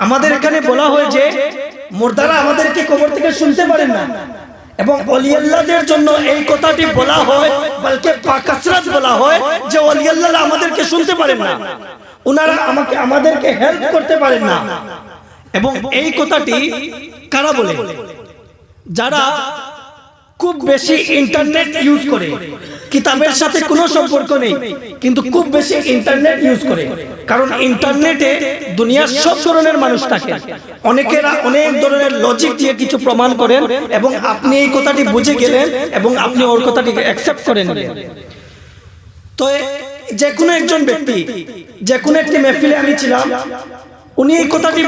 আমাদের এখানে বলা হয় যে মুর্দারা আমাদেরকে কবর থেকে শুনতে পারেন না, এবং ওলি আল্লাহদের জন্য এই কথাটি বলা হয়, বলকে পাকাসরাত বলা হয় যে ওলি আল্লাহরা আমাদেরকে শুনতে পারেন না, ওনারা আমাদেরকে হেল্প করতে পারেন না। এবং এই কথাটি কারা বলে? যারা খুব বেশি ইন্টারনেট ইউজ করে, কিতাবের সাথে কোনো সম্পর্ক নেই কিন্তু খুব বেশি ইন্টারনেট ইউজ করে। কারণ ইন্টারনেটে দুনিয়ার সব ধরনের মানুষ থাকে, অনেকেরা অনেক ধরনের লজিক দিয়ে কিছু প্রমাণ করেন এবং আপনি এই কথাটি বুঝে গেলেন এবং আপনি ওর কথাটিকে অ্যাকসেপ্ট করে নিলেন। তো যে কোনো একজন ব্যক্তি, যে কোনো একটি মেহফিলে আমি ছিলাম, উনি এই কথাটি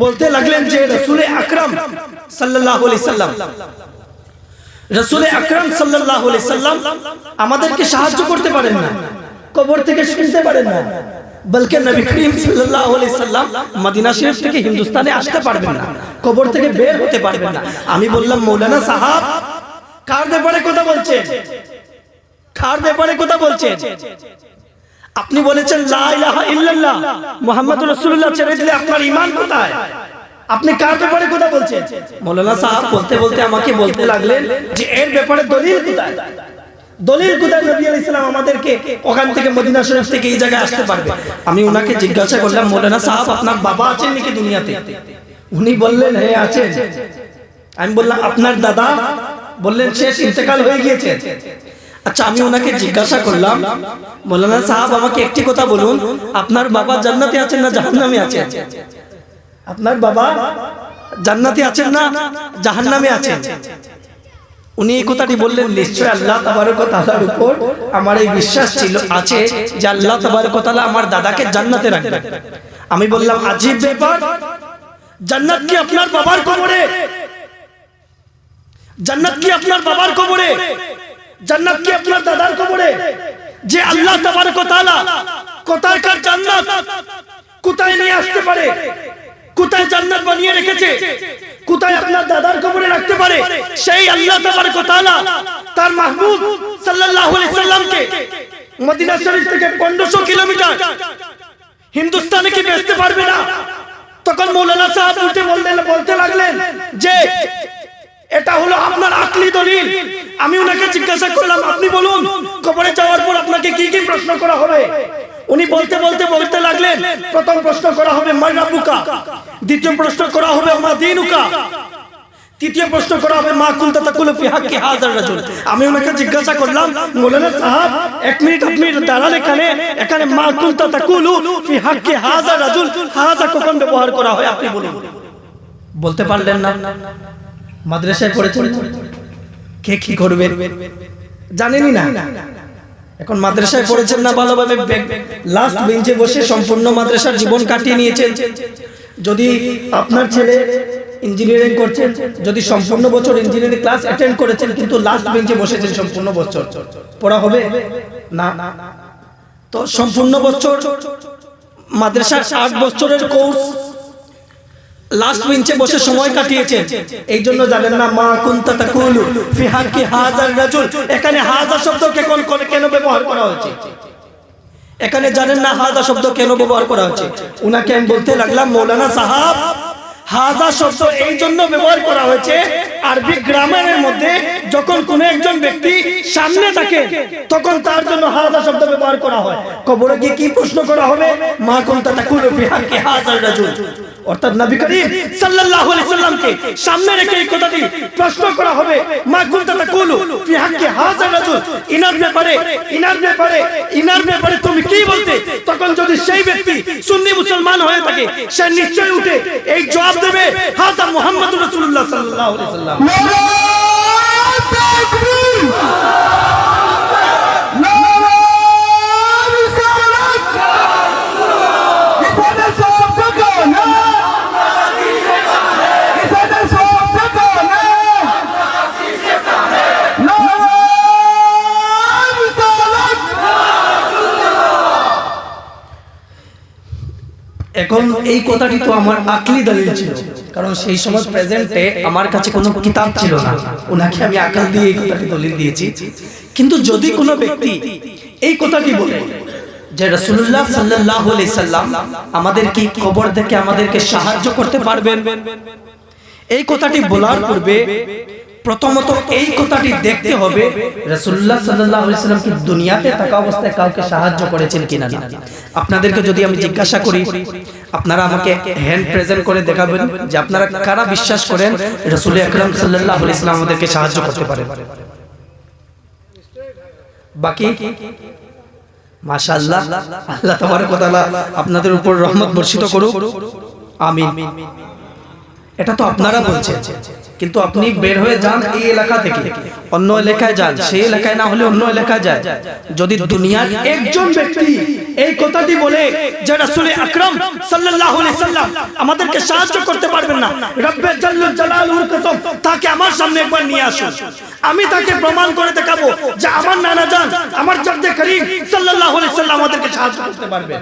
বলতে লাগলেন যে রাসূল আকরাম সাল্লাল্লাহু আলাইহি সাল্লাম, রাসূল আকরাম সাল্লাল্লাহু আলাইহি সাল্লাম আমাদেরকে সাহায্য করতে পারেন না, কবর থেকে শুনতে পারেন না, বলকে নবী করিম সাল্লাল্লাহু আলাইহি সাল্লাম মদিনা শরীফ থেকে হিন্দুস্তানে আসতে পারবেন না, কবর থেকে বের হতে পারবেন না। আমি বললাম, মৌলানা সাহেব কার ব্যাপারে কথা বলছেন? কার ব্যাপারে কথা বলছেন? আপনি বলেছেন লা ইলাহা ইল্লাল্লাহ মুহাম্মাদুর রাসূলুল্লাহ ছেড়ে দিলে আপনার ঈমান কোথায়? আপনি কার ব্যাপারে কথা বলছেন? মৌলানা সাহেব বলতে আমাকে বলতে লাগলেন যে এর ব্যাপারে দলিল কোথায়? দলিল কোথায়? নবী আলাইহিস সালাম আমাদেরকে ওখান থেকে মদিনা শরীফ থেকে এই জায়গায় আসতে পারবে। আমি ওনাকে জিজ্ঞাসা করলাম, মৌলানা সাহেব আপনার বাবা আছেন নাকি দুনিয়াতে? উনি বললেন হ্যাঁ আছেন। আমি বললাম আপনার দাদা? বললেন শেষ, ইন্তেকাল হয়ে গিয়েছে। আচ্ছা, আমি ওনাকে জিজ্ঞাসা করলাম, মৌলানা সাহেব আমাকে একটি কথা বলুন, আপনার বাবা জান্নাতে আছেন না জাহান্নামে আছেন? আপনার বাবা জান্নাতে আছেন না জাহান্নামে আছেন? উনি এই কথাটি বললেন, নিশ্চয় আল্লাহ তাবারক ওয়া তাআলার উপর আমার এই বিশ্বাস আছে যে আল্লাহ তাবারক ওয়া তাআলা আমার দাদাকে জান্নাতে রাখবেন। আমি বললাম আজীব ব্যাপার, জান্নাত কি আপনার বাবার কবরে? জান্নাত কি আপনার বাবার কবরে? জান্নাত কি আপনার দাদার কবরে? যে আল্লাহ তাবারক ওয়া তাআলা কোথায়কার জান্নাত কোথায় নিয়ে আসতে পারে, কোথায় জান্নাত বানিয়ে রেখেছে, কোথায় আপনার দাদার কবরে রাখতে পারে, সেই আল্লাহ তাবারক ওয়া তাআলা তার মাহবুব সাল্লাল্লাহু আলাইহি সাল্লামকে মদিনা শরীফ থেকে 1500 কিলোমিটার হিন্দুস্তানে কি বেচতে পারবে না? তখন মৌলানা সাহেব বলতে লাগলেন যে এটা হলো আপনার আকলি দলিল। আমি ওনাকে জিজ্ঞাসা করলাম, আপনি বলুন কবরে যাওয়ার পর আপনাকে কি কি প্রশ্ন করা হবে? উনি বলতে লাগলেন, প্রথম প্রশ্ন করা হবে মান রাব্বুকা, দ্বিতীয় প্রশ্ন করা হবে মা দীনুকা, তৃতীয় প্রশ্ন করা হবে মা কুনতা তাকুলু ফি হাক্কি হাযার রাজুল। আমি ওনাকে জিজ্ঞাসা করলাম, মৌলানা সাহেব এক মিনিট আপনি দাঁড়ান, এখানে মা কুনতা তাকুলু ফি হাক্কি হাযার রাজুল, হাযা কখন ব্যবহার করা হয় আপনি বলুন। বলতে পারলেন না। মাদ্রাসায় পড়েছেন, কে কি করবে জানেনই না। এখন মাদ্রাসায় পড়েছেন না ভালোভাবে, লাস্ট বেঞ্চে বসে সম্পূর্ণ মাদ্রাসার জীবন কাটিয়ে নিয়েছেন। যদি আপনার ছেলে ইঞ্জিনিয়ারিং করছেন, যদি সম্পূর্ণ বছর ইঞ্জিনিয়ারিং ক্লাস অ্যাটেন্ড করেছেন কিন্তু লাস্ট বেঞ্চে বসেছেন সম্পূর্ণ বছর, পড়া হবে না। তো সম্পূর্ণ বছর মাদ্রাসার 8 বছরের কোর্স লাস্ট বেঞ্চে বসে সময় কাটিয়েছেন, এই জন্য জানেন না মা কুনতা তাকুলু ফি হাক্কি হাযার রাজুল, এখানে হাযা শব্দ কেন ব্যবহার করা হয়েছে? এখানে জানেন না হাযা শব্দ কেন ব্যবহার করা হয়েছে? উনাকে আমি বলতে লাগলাম, মৌলানা সাহেব হাযা শব্দ এই জন্য ব্যবহার করা হয়েছে, আরবি গ্রামারের মধ্যে যখন কোন একজন ব্যক্তি সামনে থাকে তখন তার জন্য হাযা শব্দ ব্যবহার করা হয়। কবরে গিয়ে কি প্রশ্ন করা হবে? মা কুনতা তাকুলু ফি হাক্কি হাযার রাজুল, অর্থাৎ নবী করিম সাল্লাল্লাহু আলাইহি সাল্লামকে সামনে রেখে এই কথাটি প্রশ্ন করা হবে, মা কুনতা তাকুলু ফি হাক্কি হাযার রাজুল, ইনার ব্যাপারে তুমি কি বলতে? তখন যদি সেই ব্যক্তি সুন্নি মুসলমান হয়ে থাকে, সে নিশ্চয়ই উঠে এই জবাব দেবে, হাযা মুহাম্মাদুর রাসূলুল্লাহ সাল্লাল্লাহু আলাইহি সাল্লাম। এখন এই কথাটি তো আমার আকলি দলিল ছিল, কারণ সেই সময় প্রেজেন্টে আমার কাছে কোনো কিতাব ছিল না, ওনাকে আমি আকল দিয়ে এই কথাটি দলিল দিয়েছি। কিন্তু যদি কোনো ব্যক্তি এই কথাটি বলে যে রাসূলুল্লাহ সাল্লাল্লাহু আলাইহি সাল্লাম আমাদের কি কবর থেকে আমাদেরকে সাহায্য করতে পারবেন? এই কথাটি বলার পূর্বে প্রথমত এই কথাটি দেখতে হবে রাসূলুল্লাহ সাল্লাল্লাহু আলাইহি সাল্লাম কি দুনিয়াতে থাকা অবস্থায় কাউকে সাহায্য করেছেন কিনা। আপনাদেরকে যদি আমি জিজ্ঞাসা করি, আপনারা আমাকে হ্যান্ড প্রেজেন্ট করে দেখাবেন যে আপনারা কারা বিশ্বাস করেন রাসূল আকরাম সাল্লাল্লাহু আলাইহি সাল্লাম আমাদেরকে সাহায্য করতে পারেন। বাকি মাশাআল্লাহ, আল্লাহ তাবারক ওয়া তাআলা আপনাদের উপর রহমত বর্ষিত করুক, আমিন। এটা তো আপনারা বলছেন, কিন্তু আপনি বের হয়ে যান এই এলাকা থেকে, অন্য এলাকায় যান, সেই এলাকায় না হলে অন্য এলাকায় যায়। যদি দুনিয়ার একজন ব্যক্তি এই কথাটি বলে যে রাসূল আকরাম সাল্লাল্লাহু আলাইহি সাল্লাম আমাদেরকে সাহায্য করতে পারবেন না, রব্বে জাল্লাল জালালুর কসম, তাকে আমার সামনে একবার নিয়ে আসুন, আমি তাকে প্রমাণ করে দেখাবো যে আমার নানা জান, আমার জাদ্দে করিম সাল্লাল্লাহু আলাইহি সাল্লাম আমাদেরকে সাহায্য করতে পারবেন।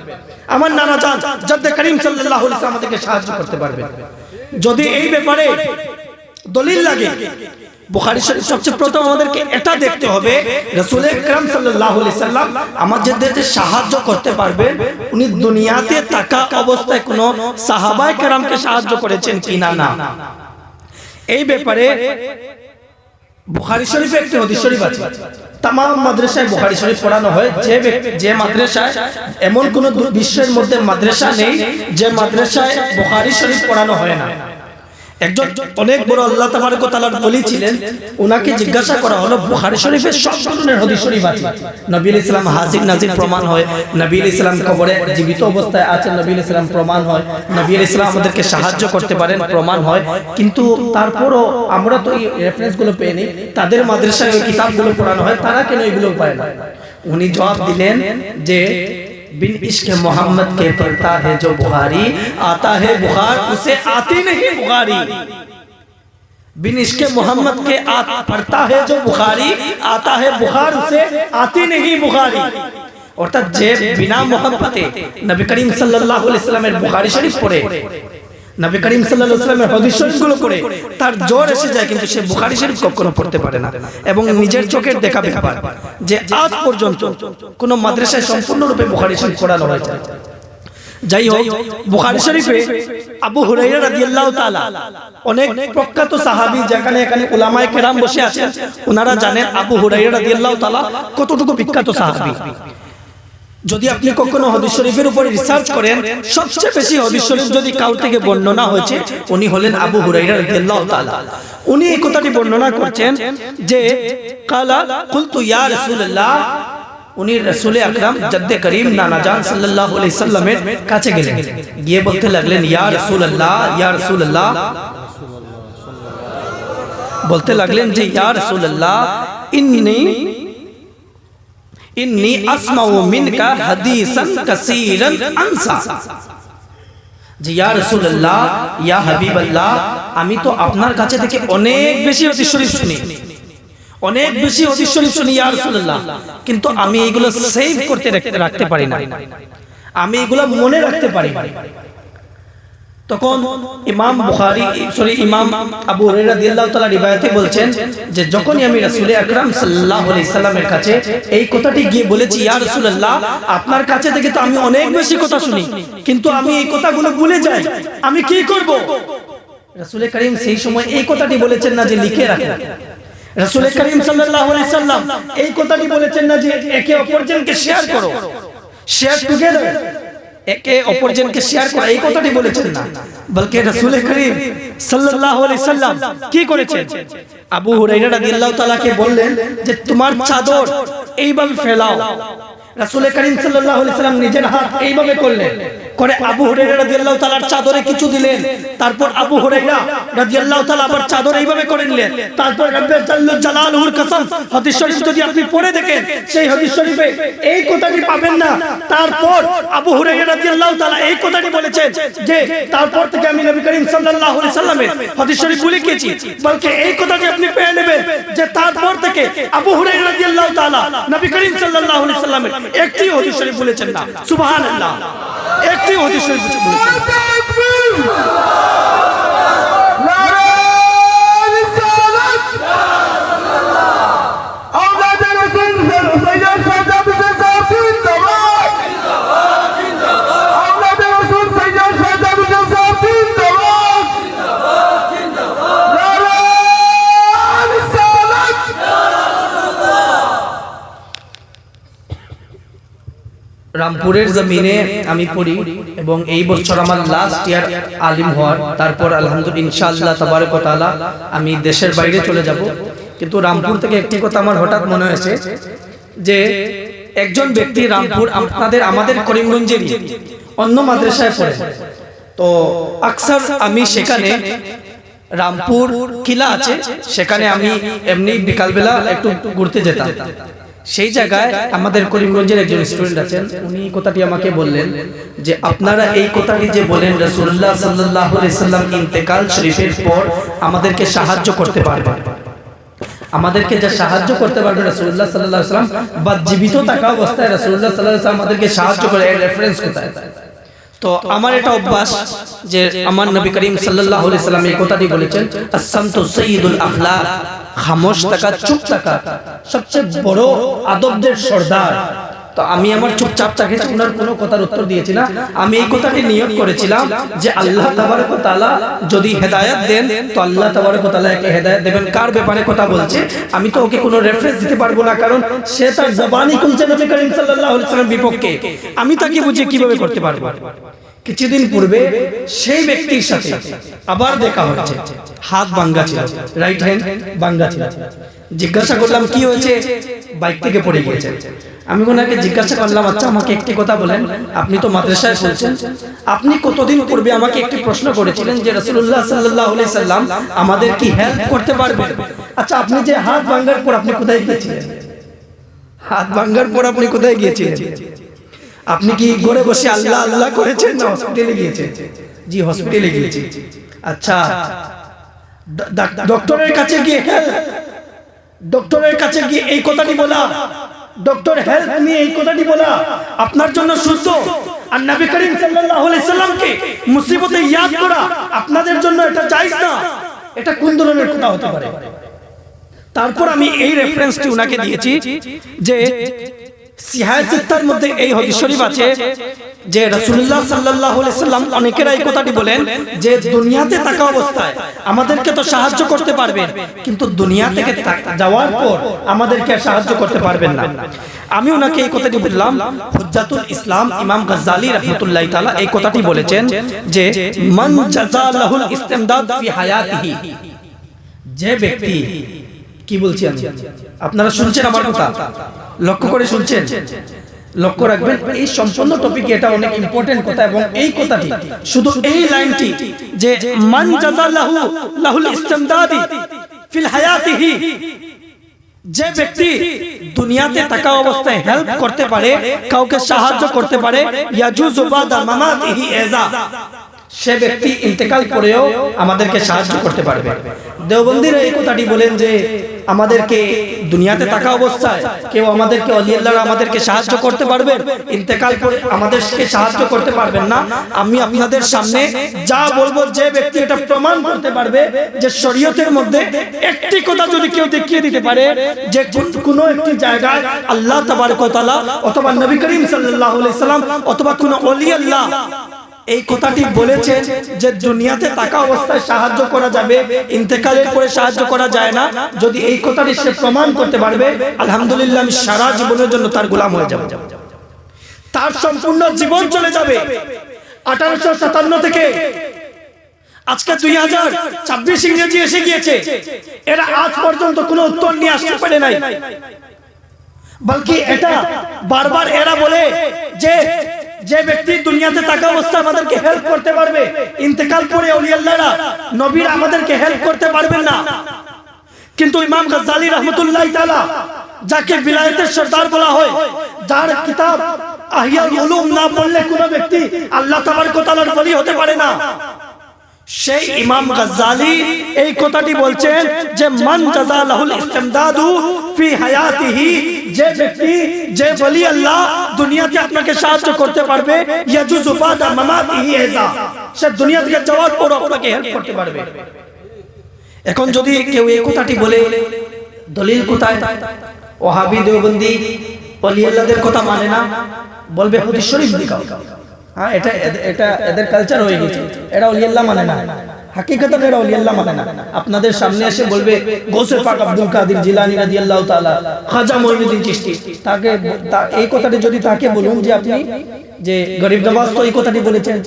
আমার নানা জান জাদ্দে করিম সাল্লাল্লাহু আলাইহি সাল্লাম আমাদেরকে সাহায্য করতে পারবেন। যদি এই ব্যাপারে দলিল লাগে, বুখারী শরীফ সবচেয়ে প্রথম আমাদেরকে এটা দেখতে হবে রাসূল আকরাম সাল্লাল্লাহু আলাইহি সাল্লাম আমাদেরকে সাহায্য করতে পারবেন, উনি দুনিয়াতে থাকা অবস্থায় কোনো সাহাবায়ে কেরামকে সাহায্য করেছেন কিনা না। এই ব্যাপারে বুখারী শরীফে একটি হাদিস শরীফ আছে, तमाम মাদ্রাসায় বুখারী শরীফ পড়ানো হয়। যে মাদ্রাসায় এমন কোন বিশ্বের মধ্যে মাদ্রাসা নেই যে মাদ্রাসায় বুখারী শরীফ পড়ানো হয় না। একজন অনেক বড় আল্লাহ তাবারক ওয়া তাআলার ওলি ছিলেন, উনাকে জিজ্ঞাসা করা হলো বুখারী শরীফে সব ধরনের হাদিস শরীফ আছে, নবী আলাইহিস সালাম হাজির নাজির প্রমাণ হয়, নবী আলাইহিস সালাম কবরে জীবিত অবস্থায় আছেন, নবী আলাইহিস সালাম প্রমাণ হয়, নবী আলাইহিস সালাম আমাদেরকে সাহায্য করতে পারেন প্রমাণ হয়, কিন্তু তারপরও আমরা তো এই রেফারেন্স গুলো পেয়ে নেই, তাদের মাদ্রাসায় ওই কিতাবগুলো পড়ানো হয়, তারা কেন এগুলো পায় না? উনি জবাব দিলেন যে बिन इश्क मोहम्मद के पढ़ता है जो बुखारी, आता है बुखार उसे आती नहीं बुखारी। बिन इश्क मोहम्मद के पढ़ता है जो बुखारी, आता है बुखार उसे आती नहीं बुखारी। অর্থাৎ যে বিনা মুহাব্বতে নবী করিম সাল্লাল্লাহু আলাইহি সাল্লামের বুখারী শরীফ পড়ে, নবী করিম সাল্লাল্লাহু আলাইহি সাল্লামের হাদিস শরীফগুলো পড়ে তার জ্বর এসে যায়, কিন্তু সে বুখারী শরীফ কখনো পড়তে পারে না। এবং নিজের চোখের দেখা ব্যাপার যে আজ পর্যন্ত কোন মাদ্রাসায় সম্পূর্ণরূপে বুখারী শরীফ পড়ানো হয়েছে। যাই হোক, বুখারী শরীফে আবু হুরায়রা রাদিয়াল্লাহু তাআলা অনেক প্রখ্যাত সাহাবী, যেখানে এখানে উলামায়ে কেরাম বসে আছেন, ওনারা জানেন আবু হুরায়রা রাদিয়াল্লাহু তাআলা কতটুকু বিখ্যাত সাহাবী। যদি আপনি কখনো হাদিস শরীফের উপরে রিসার্চ করেন, সবচেয়ে বেশি হাদিস শরীফ যদি কাউ থেকে বর্ণনা হয়েছে উনি হলেন আবু হুরায়রা রাদিয়াল্লাহু তাআলা। উনি এই কথাটি বর্ণনা করছেন যে কালা কুলতু ইয়া রাসূলুল্লাহ, উনি রাসূল আকরাম জাদ্দে করিম নানা জান সাল্লাল্লাহু আলাইহি সাল্লামের কাছে গেলেন, গিয়ে বলতে লাগলেন ইয়া রাসূলুল্লাহ, ইয়া রাসূলুল্লাহ, বলতে লাগলেন যে ইয়া রাসূলুল্লাহ ইন্নী আসমাউ মিনকা হাদিসান কাসীরান আনসা, যে ইয়া রাসূলুল্লাহ, ইয়া হাবিবাল্লাহ, আমি তো আপনার কাছে থেকে অনেক বেশি হাদিস শরীফ শুনি, অনেক বেশি হাদিস শরীফ শুনি ইয়া রাসূলুল্লাহ, কিন্তু আমি এগুলো সেভ করতে রাখতে পারি না, আমি এগুলো মনে রাখতে পারি না। তখন ইমাম আবু হুরায়রা রাদিয়াল্লাহু তাআলা রিওয়ায়াতে বলছেন যে যখনই আমি রাসূল আকরাম সাল্লাল্লাহু আলাইহি সাল্লামের কাছে এই কথাটি গিয়ে বলেছি, ইয়া রাসূলুল্লাহ, আপনার কাছে থেকে তো আমি অনেক বেশি কথা শুনি, কিন্তু আমি এই কথাগুলো ভুলে যাই, আমি কি করব? রাসূল করিম সেই সময় এই কথাটি বলেছেন না যে লিখে রাখেন, রাসূল করিম সাল্লাল্লাহু আলাইহি সাল্লাম এই কথাটি বলেছেন না যে একে অপরজনকে শেয়ার করো, শেয়ার টুগেদার, একে অপরজনকে শেয়ার করা, এই কথাটি বলেছেন না, বলকে রাসূল করিম সাল্লাল্লাহু আলাইহি সাল্লাম কি করেছেন? আবু হুরায়রা রাদিয়াল্লাহু তাআলা কে বললেন যে তোমার চাদর এইভাবে ফেলাও। রাসূল করিম সাল্লাল্লাহু আলাইহি সাল্লাম নিজের হাত এইভাবে করলেন, করে আবু হুরায়রা রাদিয়াল্লাহু তাআলার চাদরে কিছু দিলেন, তারপর আবু হুরায়রা রাদিয়াল্লাহু তাআলা আবার চাদর এইভাবে করে নিলেন, তারপর রব্বে জালালুর কসম, হাদিস শরীফ যদি আপনি পড়ে দেখেন সেই হাদিস শরীফে এই কথাটি পাবেন না। তারপর আবু হুরায়রা রাদিয়াল্লাহু তাআলা এই কথাটি বলেছেন যে তারপর থেকে আমি নবী করিম সাল্লাল্লাহু আলাইহি সাল্লামের হাদিস শরীফ ভুলে গেছি, বলকে এই কথাটি আপনি পেয়ে নেবেন যে তারপর থেকে আবু হুরায়রা রাদিয়াল্লাহু তাআলা নবী করিম সাল্লাল্লাহু আলাইহি সাল্লামের একটি হাদিস শরীফ বলেছেন না। সুবহানাল্লাহ, একটি হাদিস শরীফ বলেছেন। রামপুরের জমিনে আমি পড়ি এবং এই বছর আমার লাস্ট ইয়ার আলিম হওয়ার, তারপর আলহামদুলিল্লাহ ইনশাআল্লাহ তাবারক ওয়া তাআলা আমি দেশের বাইরে চলে যাব। কিন্তু রামপুর থেকে একটি কথা আমার হঠাৎ মনে হয়েছে যে একজন ব্যক্তি রামপুর আমাদের করিমগঞ্জের অন্য মাদ্রাসায় পড়ে, তো আকসার আমি সেখানে রামপুর কিলা আছে সেখানে আমি এমনি বিকালবেলা একটু ঘুরতে যেতাম। সেই জায়গায় আমাদের করিমগঞ্জের একজন স্টুডেন্ট আছেন, উনি কথাটি আমাকে বললেন যে আপনারা এই কথাটি যে বলেন রাসূলুল্লাহ সাল্লাল্লাহু আলাইহি সাল্লাম ইন্তেকাল শরীফের পর আমাদেরকে সাহায্য করতে পারবেন, আমাদেরকে যা সাহায্য করতে পারবে রাসূলুল্লাহ সাল্লাল্লাহু আলাইহি সাল্লাম বা জীবিত থাকা অবস্থায় রাসূলুল্লাহ সাল্লাল্লাহু আলাইহি সাল্লাম আমাদেরকে সাহায্য করে, এর রেফারেন্স কোথায়? তো আমার এটা অভ্যাস যে আমার নবী করিম সাল্লাল্লাহু আলাইহি সাল্লাম এই কথাটি বলেছেন, আস-সামতু সাইয়্যিদুল আখলাক, খামোশ থাকা, চুপ থাকা সবচেয়ে বড় আদবদের সর্দার। তো আমি আমার চুপচাপ থাকেছি, ওনার কোনো কথার উত্তর দিয়েছি না। আমি এই কথাটি নিয়ত করেছিলাম যে আল্লাহ তাবারক ওয়া তাআলা যদি হেদায়েত দেন তো আল্লাহ তাবারক ওয়া তাআলা একে হেদায়েত দেবেন। কার ব্যাপারে কথা বলছে আমি তো ওকে কোনো রেফারেন্স দিতে পারবো না, কারণ সে তার জবানি খুলছে নবী করিম সাল্লাল্লাহু আলাইহি সাল্লামের বিপক্ষে, আমি তাকে বুঝিয়ে কিভাবে করতে পারবো? কিছুদিন পূর্বে সেই ব্যক্তির সাথে আবার দেখা হচ্ছে, হাত ভাঙ্গা ছিল, রাইট হ্যান্ড ভাঙ্গা ছিল। জিজ্ঞাসা করলাম কি হয়েছে, বাইক থেকে পড়ে গিয়েছে। আমি ওনাকে জিজ্ঞাসা করলাম, আচ্ছা আমাকে একটি কথা বলেন, আপনি তো মাদ্রাসায় পড়ছেন, আপনি কতদিন পূর্বে আমাকে একটি প্রশ্ন করেছিলেন যে রাসূলুল্লাহ সাল্লাল্লাহু আলাইহি সাল্লাম আমাদের কি হেল্প করতে পারবেন? আচ্ছা আপনি যে হাত ভাঙ্গার পর আপনি কোথায় গিয়েছিলেন? হাত ভাঙ্গার পর আপনি কোথায় গিয়েছিলেন? আপনি কি ঘরে বসে আল্লাহ আল্লাহ করেছেন না হসপিটালে গিয়েছেন? জি হসপিটালে গিয়েছি। আচ্ছা ডক্টরের কাছে গিয়ে ডক্টরের কাছে গিয়ে এই কথাটি বলা, ডক্টর হেল্প মি এই কথাটি বলা আপনার জন্য শুদ্ধ, আর নবী করিম সাল্লাল্লাহু আলাইহি সাল্লামকে মুসিবতে ইয়াদ করা আপনাদের জন্য এটা জায়েজ না। এটা কোন ধরনের কথা হতে পারে? তারপর আমি এই রেফারেন্সটি উনাকে দিয়েছি যে সিহায়াতের মধ্যে এই হাদিস শরীফ আছে যে রাসূলুল্লাহ সাল্লাল্লাহু আলাইহি সাল্লাম অনেকেরা এই কথাটি বলেন যে দুনিয়াতে থাকা অবস্থায় আমাদেরকে তো সাহায্য করতে পারবেন, কিন্তু দুনিয়া থেকে যাওয়ার পর আমাদেরকে সাহায্য করতে পারবেন না। আমি ওনাকে এই কথাটি বললাম, হুজ্জাতুল ইসলাম ইমাম গাজ্জালী রাহমাতুল্লাহি তাআলা এই কথাটি বলেছেন যে মান জাযালাহুল ইসতিমদাদ ফি হায়াতিহি, যে ব্যক্তি, কি বলছি আমি, আপনারা শুনছেন আমার কথা, লক্ষ্য করে শুনছেন, লক্ষ্য রাখবেন এই সম্পূর্ণ টপিক, এটা অনেক ইম্পর্টেন্ট কথা। এবং এই কথাটি শুধু এই লাইনটি যে মান জাযালাহু লাহুল ইসতিমদাদি ফিল হায়াতিহি, যে ব্যক্তি দুনিয়াতে থাকা অবস্থায় হেল্প করতে পারে, কাউকে সাহায্য করতে পারে, ইয়াজুজু বাদা মামাতিহি ইজা, সে ব্যক্তি ইন্তেকাল করেও আমাদেরকে সাহায্য করতে পারবে। দেওবন্দিরা এই কথাটি বলেন যে আমাদেরকে দুনিয়াতে থাকা অবস্থায় কেউ আমাদেরকে ওলি আল্লাহরা আমাদেরকে সাহায্য করতে পারবেন, ইন্তেকাল করে আমাদেরকে সাহায্য করতে পারবেন না। আমি আপনাদের সামনে যা বলবো, যে ব্যক্তি এটা প্রমাণ করতে পারবে যে শরীয়তের মধ্যে একটি কথা যদি কেউ দেখিয়ে দিতে পারে যে কোনো একটি জায়গায় আল্লাহ তাবারক ওয়া তাআলা অথবা নবী করিম সাল্লাল্লাহু আলাইহি সাল্লাম অথবা কোনো ওলি আল্লাহ এই কথাটি বলেছেন যে দুনিয়াতে থাকা অবস্থায় সাহায্য করা যাবে, ইন্তেকালের পরে সাহায্য করা যায় না, যদি এই কথাটি সে প্রমাণ করতে পারবে, আলহামদুলিল্লাহ আমি সারা জীবনের জন্য তার গোলাম হয়ে যাব, তার সম্পূর্ণ জীবন চলে যাবে। 1857 থেকে আজকে 2026 ইংরেজি এসে গিয়েছে, এরা আজ পর্যন্ত কোনো উত্তর নিয়ে আসতে পারে নাই, বলকি এটা বারবার এরা বলে যে যে ব্যক্তি দুনিয়াতে থাকা অবস্থায় আমাদেরকে হেল্প করতে পারবে, ইন্তেকাল করে ওলি আল্লাহরা নবীরা আমাদেরকে হেল্প করতে পারবেন না। কিন্তু ইমাম গাজ্জালী রাহমাতুল্লাহি তাআলা, যাকে বিলায়েতের সরদার বলা হয়, যার কিতাব আহিয়াল উলুম না পড়লে কোনো ব্যক্তি আল্লাহ তাবারক ওয়া তাআলার ওলি হতে পারে না, সেই ইমাম গাজ্জালী এই কথাটি বলছেন যে মান জাযালাহুল ইসতিমদাদু ফি হায়াতিহি, যে ব্যক্তি, যে ওলি আল্লাহ দুনিয়াতে আপনাকে সাহায্য করতে পারবে, ইয়াজুজু বাদা মামাতিহি ইজা, সে দুনিয়া থেকে যাওয়ার পর আপনাকে হেল্প করতে পারবে। এখন যদি কেউ এই কথাটি বলে, দলিল কোথায়? ওয়াহাবি দেওবন্দি ওলি আল্লাহদের কথা মানে না, বলবে হাদিস শরীফ দেখাও। হ্যাঁ, এটা এদের কালচার হয়ে গেছে, এটা ওলি আল্লাহ মানে না। হাকিকতান এরা ওলি আল্লাহ মানে না। আপনাদের সামনে এসে বলবে গৌসে পাক আব্দুল কাদের জিলানী রাদিয়াল্লাহু তাআলা, খাজা মঈনুদ্দিন চিশতি, তাকে এই কথাটি যদি তাকে বলুন যে আপনি যে গরিব নওয়াজ তো এই কথাটি বলেছেন,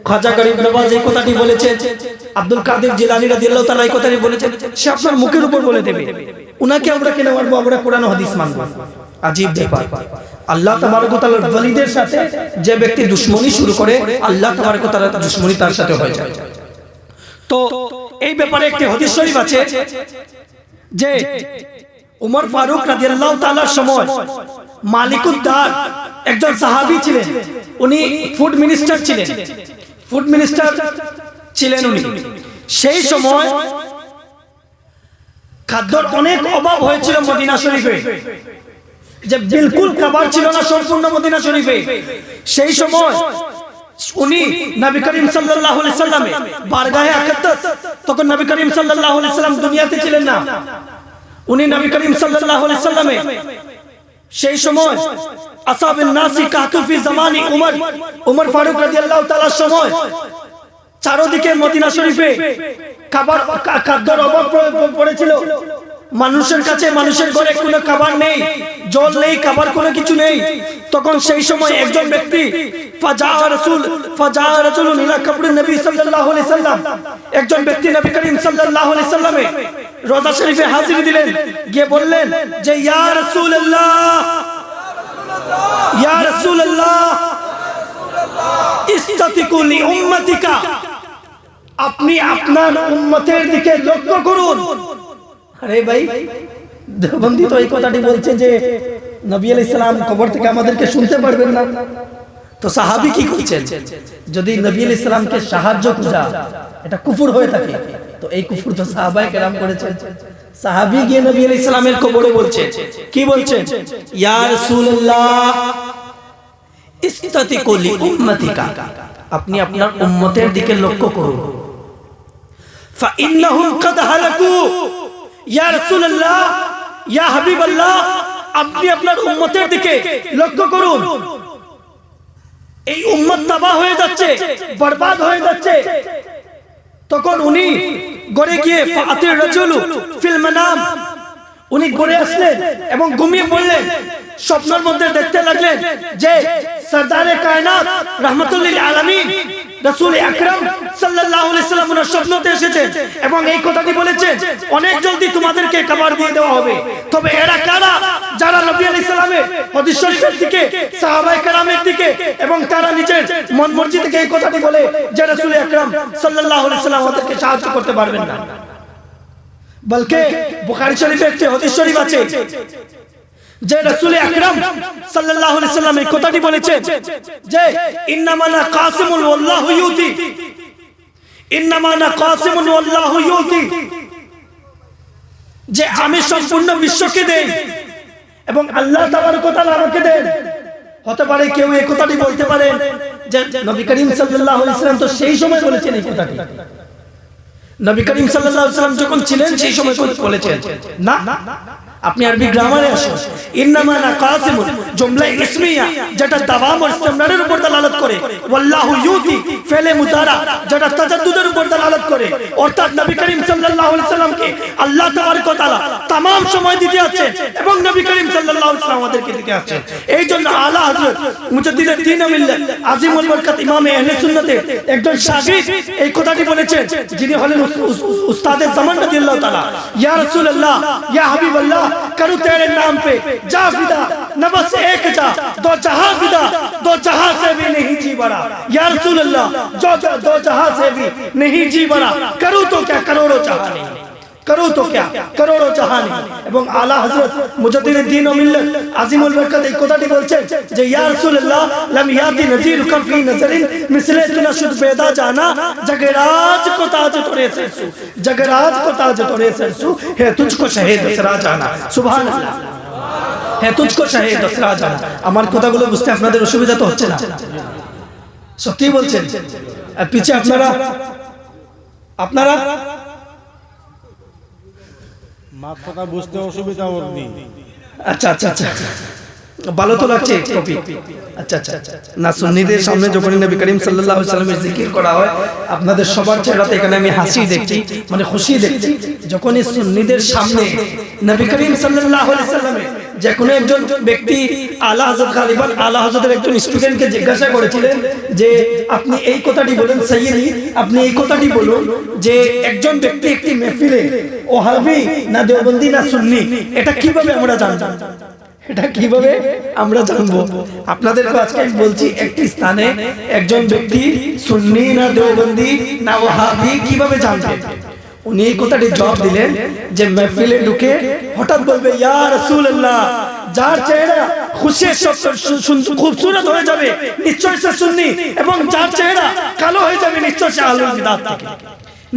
খাজা গরিব নওয়াজ এই কথাটি বলেছেন, আব্দুল কাদের জিলানী রাদিয়াল্লাহু তাআলা এই কথাটি বলেছেন, সে আপনার মুখের উপর বলে দেবে। উনাকে আমরা কেন মানবো? আমরা কোরআন ও হাদিস মানবো। আজীব ব্যাপার। আল্লাহ তাবারক ওয়া তাআলার ওলিদের সাথে যে ব্যক্তি দুশমনি শুরু করে, আল্লাহ তাবারক ওয়া তাআলার দুশমনি তার সাথে হয়ে যায়। তো এই ব্যাপারে একটি হাদিস শরীফ আছে যে উমর ফারুক রাদিয়াল্লাহু তাআলার সময় মালিকুদ দার একজন সাহাবী ছিলেন, উনি ফুড মিনিস্টার ছিলেন, ফুড মিনিস্টার ছিলেন উনি। সেই সময় খাদ্যর অনেক অভাব হয়েছিল মদিনা শরীফে, যে বিলকুল খাবার ছিল না সম্পূর্ণ মদিনা শরীফে। সেই সময় উনি নবী করিম সাল্লাল্লাহু আলাইহি সাল্লামে বারগাহে আকদাস, তখন নবী করিম সাল্লাল্লাহু আলাইহি সাল্লাম দুনিয়াতে ছিলেন না, উনি নবী করিম সাল্লাল্লাহু আলাইহি সাল্লামে সেই সময় আসহাবুন নাসি কাতু ফি জামানি উমর ফারুক রাদিয়াল্লাহু তাআলার সময় চারদিকে মদিনা শরীফে খাদ্যের অভাব পড়েছিল। মানুষের কাছে, মানুষের ঘরে কোনো খাবার নেই, জল নেই, খাবার কোনো কিছু নেই। তখন সেই সময় একজন ব্যক্তি ফাজা রাসূলুন ইলা কবরিন নবী সাল্লাল্লাহু আলাইহি সাল্লাম, একজন ব্যক্তি নবী করিম সাল্লাল্লাহু আলাইহি সাল্লামে রওজা শরীফে হাজির দিলেন, গিয়ে বললেন যে ইয়া রাসূলুল্লাহ, ইয়া রাসূলুল্লাহ ইস্তাতিকু লি উম্মতিকা, আপনি আপনার উম্মতের দিকে লক্ষ্য করুন। আরে ভাই, দেওবন্দি তো এই কথাটি বলছে যে নবী আলাইহিস সালাম কবর থেকে আমাদেরকে শুনতে পারবেন না। তো সাহাবী কি করছেন? যদি নবী আলাইহিস সালামকে সাহায্য খোঁজা এটা কুফর হয়ে থাকে, তো এই কুফর তো সাহাবায়ে কেরাম করেছেন। সাহাবী গিয়ে নবী আলাইহিস সালামের কবরে বলছে, কি বলছেন? ইয়া রাসূলুল্লাহ ইস্তাতিকু লি উম্মতিকা, আপনি আপনার উম্মতের দিকে লক্ষ্য করুন। ফাইন্নাহুম কাদ হালাকু, ইয়া রাসূলুল্লাহ, ইয়া হাবিবাল্লাহ, আপনি আপনার উম্মতের দিকে লক্ষ্য করুন, এই উম্মত তাবাহ হয়ে যাচ্ছে, বরবাদ হয়ে যাচ্ছে। তখন উনি গড়ে গিয়ে ফাতির রাজুলু ফিল মানাম, উনি গড়ে আসলেন এবং ঘুমিয়ে পড়লেন। স্বপ্নের মধ্যে দেখতে লাগলেন যে সরদারে কায়নাত রাহমাতুল লিল আলামিন রাসূল আকরাম সাল্লাল্লাহু আলাইহি সাল্লাম ওনার স্বপ্নতে এসেছেন এবং এই কথাটি বলেছেন, অনেক জলদি তোমাদেরকে খাবার দিয়ে দেওয়া হবে। তবে এরা কারা? যারা নবী আলাইহিস সালামের হাদিস শরীফের দিকে, সাহাবায়ে কেরামের দিকে এবং তারা নিজের মন মর্জি থেকে এই কথাটি বলে যে রাসূল আকরাম সাল্লাল্লাহু আলাইহি সাল্লাম ওদেরকে সাহায্য করতে পারবেন না। বলকে বুখারী শরীফে একটি হাদিস শরীফ আছে যে রাসূল আকরাম সাল্লাল্লাহু আলাইহি সাল্লাম এই কথাটি বলেছেন যে ইন্নামা আনা কাসিমুন ওয়াল্লাহু ইউতি, ইন্নামা আনা কাসিমুন ওয়াল্লাহু ইউতি, যে আমি সম্পূর্ণ বিশ্বকে দেই এবং আল্লাহ তাবারক ওয়া তাআলা আমাকে দেন। হতে পারে কেউ এই কথাটি বলতে পারেন যে নবী করিম সাল্লাল্লাহু আলাইহি সাল্লাম তো সেই সময় বলেছেন এই কথাটি, নবী করিম সাল্লাল্লাহু আলাইহি সাল্লাম যখন ছিলেন সেই সময় বলেছেন না। আপনি আরবি গ্রামারে আসুন, ইন্নামা আনা কাসিমুন জুমলা ইসমিয়া যেটা দাওয়াম ও ইস্তেমরারের উপর দালালত করে, ওয়াল্লাহু ইউতি ফেলে মুজারা যেটা তাজাদ্দুদের উপর দালালত করে, অর্থাৎ নবী করিম সাল্লাল্লাহু আলাইহি সাল্লামকে আল্লাহ তাবারক ওয়া তাআলা तमाम সময় দিতে আছেন এবং নবী করিম সাল্লাল্লাহু আলাইহি সাল্লাম আমাদেরকে দিতে আছেন। এইজন্য আলা হযরত মুজাদ্দিদুদ দ্বীন মিল্লাত আজিমুল বরকত ইমামে আহলে সুন্নাতের একজন শাগির্দ এই কথাটি বলেছেন, যিনি হলেন উস্তাদে জামান রাদিয়াল্লাহু তাআলা। ইয়া রাসূলুল্লাহ, ইয়া হাবিবাল্লাহ, करूं तेरे नाम पे जा फिदा, न बस एक जा दो जहां फिदा, दो जहां से भी नहीं जी बड़ा। या रसूल अल्लाह, जो दो जहां से भी नहीं जी बड़ा, करूं तो क्या करोड़ों जहां नहीं, करूं तो क्या करोड़ों जहां नहीं। এবং আলা হযরত মুজাদ্দিদুদ দ্বীন ও মিল্লাত আজিমুল বরকত এই কথাটি বলছেন যে ইয়া রাসূলুল্লাহ, লাম ইয়াতি নজির কাম ফি নজরিন মিসলে তুনা শুদ বেদা জানা, जगराज को ताज तोरे सरसू, जगराज को ताज तोरे सरसू, है तुझको शहीद दसरा जाना। সুবহান আল্লাহ, है तुझको शहीद दसरा जाना। আমার কথাগুলো বুঝতে আপনাদের অসুবিধা তো হচ্ছে না? সত্যি বলছেন? আর পিছে আপনারা মার কথা বুঝতে অসুবিধা ওর নেই। আচ্ছা আচ্ছা আচ্ছা, ভালো তো লাগছে কপি? আচ্ছা আচ্ছা না, সুন্নিদের সামনে যখন নবী করিম সাল্লাল্লাহু আলাইহি ওয়াসাল্লামের জিকির করা হয়, আপনাদের সবার চেহারাতে এখানে আমি হাসি দেখছি, মানে খুশি দেখছি। যখন এই সুন্নিদের সামনে নবী করিম সাল্লাল্লাহু আলাইহি ওয়াসাল্লামের যে কোনো একজন ব্যক্তি, আলা হযরত গালিবান আলা হযরতের একজন স্টুডেন্টকে জিজ্ঞাসা করেছিলেন যে আপনি এই কথাটি বলেন সাইয়্যিদি, আপনি এই কথাটি বলুন যে একজন ব্যক্তি একটি মেহফিলে ওহাবি না দেওবন্দি না সুন্নি, এটা কিভাবে আমরা জানব? এটা কিভাবে আমরা জানবো? আপনাদেরকে আজকে আমি বলছি, একটি স্থানে একজন ব্যক্তি সুন্নি না দেওবন্দি না ওহাবি কিভাবে জানবে? উনি এই কথাটি জবাব দিলেন যে মেহফিলে ঢুকে হঠাৎ বলবে ইয়া রাসূলুল্লাহ, যার চেহারা খুশির খুবসুরত হয়ে যাবে নিশ্চয় সে সুন্নি, এবং যার চেহারা কালো হয়ে যাবে নিশ্চয় সে আহলুল বিদআত থেকে,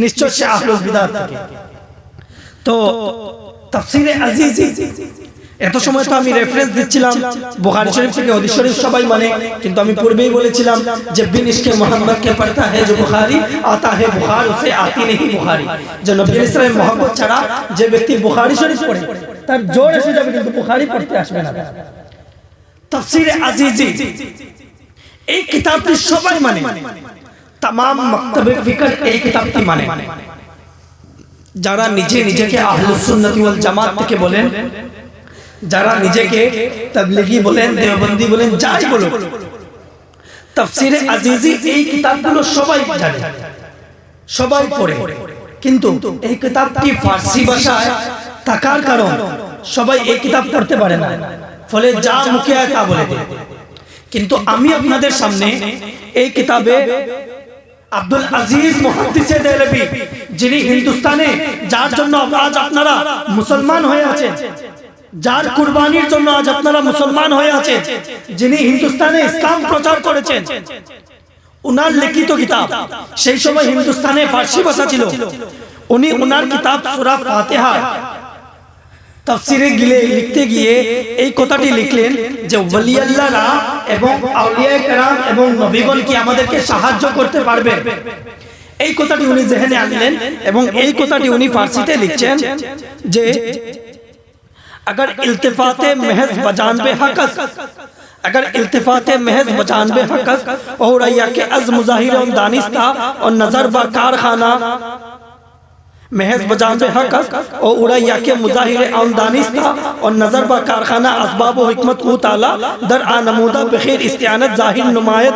নিশ্চয় সে আহলুল বিদআত থেকে। তো তাফসীরে আজিজি, এত সময় তো আমি রেফারেন্স দিচ্ছিলাম বুখারী শরীফ থেকে, হাদিস শরীফ সবাই মানে, কিন্তু আমি পূর্বেই বলেছিলাম যে বিন ইশকে মোহাম্মদ কে পড়তা है जो বুখারী आता है बुखार उसे आती नहीं बुखारी, যে নবী ইসলামের মোহাম্মদ ছাড়া যে ব্যক্তি বুখারী শরীফ পড়ে তার জ্বর এসে যাবে, কিন্তু বুখারী পড়তে আসবে না। তাফসীরে আজিজি এই কিতাবটি সবাই মানে, तमाम মক্তবে ফিকর এই কিতাবটি মানে। যারা নিজেকে আহলুস সুন্নাত ওয়াল জামাত থেকে বলেন, যারা নিজেকে তাবলীগী বলেন, দেওবন্দি বলেন, যাই বলো, তাফসীরে আজিজি এই কিতাবগুলো সবাই জানে, সবাই পড়ে, কিন্তু এই কিতাবটি ফারসি ভাষায় থাকার কারণ সবাই এই কিতাব পড়তে পারে না, ফলে যা মুখে আয় তা বলে দেয়। কিন্তু আমি আপনাদের সামনে এই কিতাবে আব্দুল আজিজ মুহাদ্দিসে দেহলভী, যিনি হিন্দুস্তানে, যার জন্য আজ আপনারা মুসলমান হয়ে আছেন, যার কুরবানির জন্য আজ আপনারা মুসলমান হয়ে আছেন, যিনি হিন্দুস্তানে ইসলাম প্রচার করেছেন, উনার লিখিত কিতাব, সেই সময় হিন্দুস্তানে ফারসি ভাষা ছিল, উনি উনার কিতাব সূরা ফাতিহা তাফসীরে লিখতে গিয়ে এই কথাটি লিখলেন যে ওলি আল্লাহরা এবং আউলিয়া কেরাম এবং নবীগণ কি আমাদেরকে সাহায্য করতে পারবেন, এই কথাটি উনি জেহেনে আনলেন, এবং এই কথাটি উনি ফারসিতে লিখছেন যে अगर इल्तिफाते महज बजानबे हकस, अगर इल्तिफाते महज बजानबे हकस और या के अज मुजाहिर और दानिस्ता और नजर बा कारखाना महज बजानबे हकस और उड़ैया के मुजाहिर और दानिस्ता और नजर बा कारखाना असबाब व हिकमत उ ताला दर आनमूदा बखैर इस्तियानत जाहिर नुमायत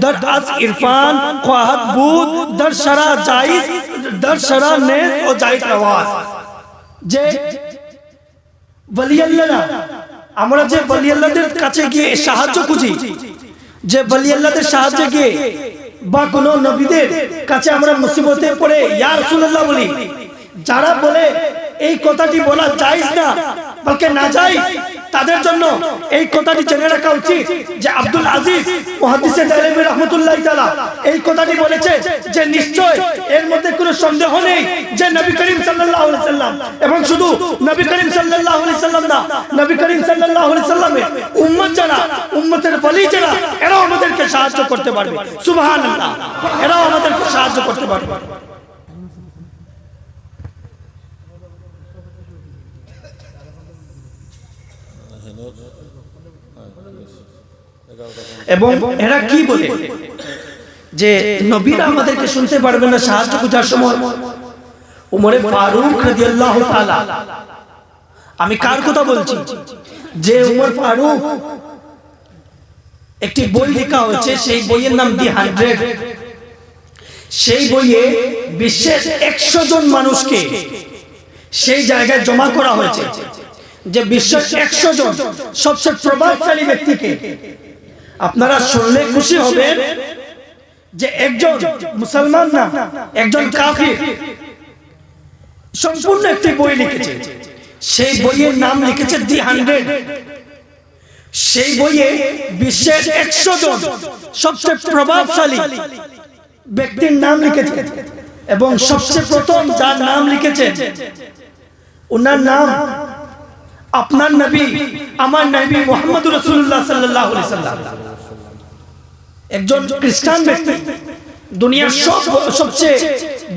दर अज इरफान ख्वाहत बूद दर शरा जायज दर शरा नेस और जायज रवाज। जे ওলি আল্লাহরা, আমরা যে ওলি আল্লাহদের কাছে গিয়ে সাহায্য খুঁজি, যে ওলি আল্লাহদের সাহায্যে গিয়ে বা কোন নবীদের কাছে আমরা মুসিবতে পড়ে ইয়া রাসূলুল্লাহ বলি, যারা বলে এই কথাটি বলা জায়েজ না বলকে নাজায়েজ, তাদের জন্য এই কথাটি জেনে রাখা উচিত যে আব্দুল আজিজ মুহাদ্দিসে দেহলভী রাহমাতুল্লাহি তাআলা এই কথাটি বলেছে যে নিশ্চয় এর মধ্যে কোনো সন্দেহ নেই যে নবী করিম সাল্লাল্লাহু আলাইহি সাল্লাম, এবং শুধু নবী করিম সাল্লাল্লাহু আলাইহি সাল্লাম না, নবী করিম সাল্লাল্লাহু আলাইহি সাল্লামের উম্মত যারা, উম্মতের ওলি যারা, এরাও আমাদেরকে সাহায্য করতে পারবে। সুবহানাল্লাহ, এরাও আমাদেরকে সাহায্য করতে পারবে। এবং এরা কি বলে যে নবীরা আমাদেরকে শুনতে পারবে না সাহায্য খোঁজার সময়। উমরে ফারুক রাদিয়াল্লাহু তাআলা, আমি কার কথা বলছি? যে উমর ফারুক, একটি বই লেখা হয়েছে, সেই বইয়ের নাম দি 100। সেই বইয়ে বিশ্বের 100 জন মানুষকে সেই জায়গায় জমা করা হয়েছে, যে বিশ্বের 100 জন সবচেয়ে প্রভাবশালী ব্যক্তিকে। আপনারা শুনলে খুশি হবেন যে একজন মুসলমান না, একজন কাফির সম্পূর্ণ একটি বই লিখেছে। সেই বইয়ের নাম লিখেছে দি 100। সেই বইয়ে বিশ্বের 100 জন সবচেয়ে প্রভাবশালী ব্যক্তির নাম লিখেছে, এবং সবচেয়ে প্রথম যার নাম লিখেছে, ওনার নাম আপনার নবী, আমার নবী মুহাম্মদুর রাসূলুল্লাহ সাল্লাল্লাহু আলাইহি সাল্লাম। একজন খ্রিস্টান ব্যক্তি, দুনিয়ার সবচেয়ে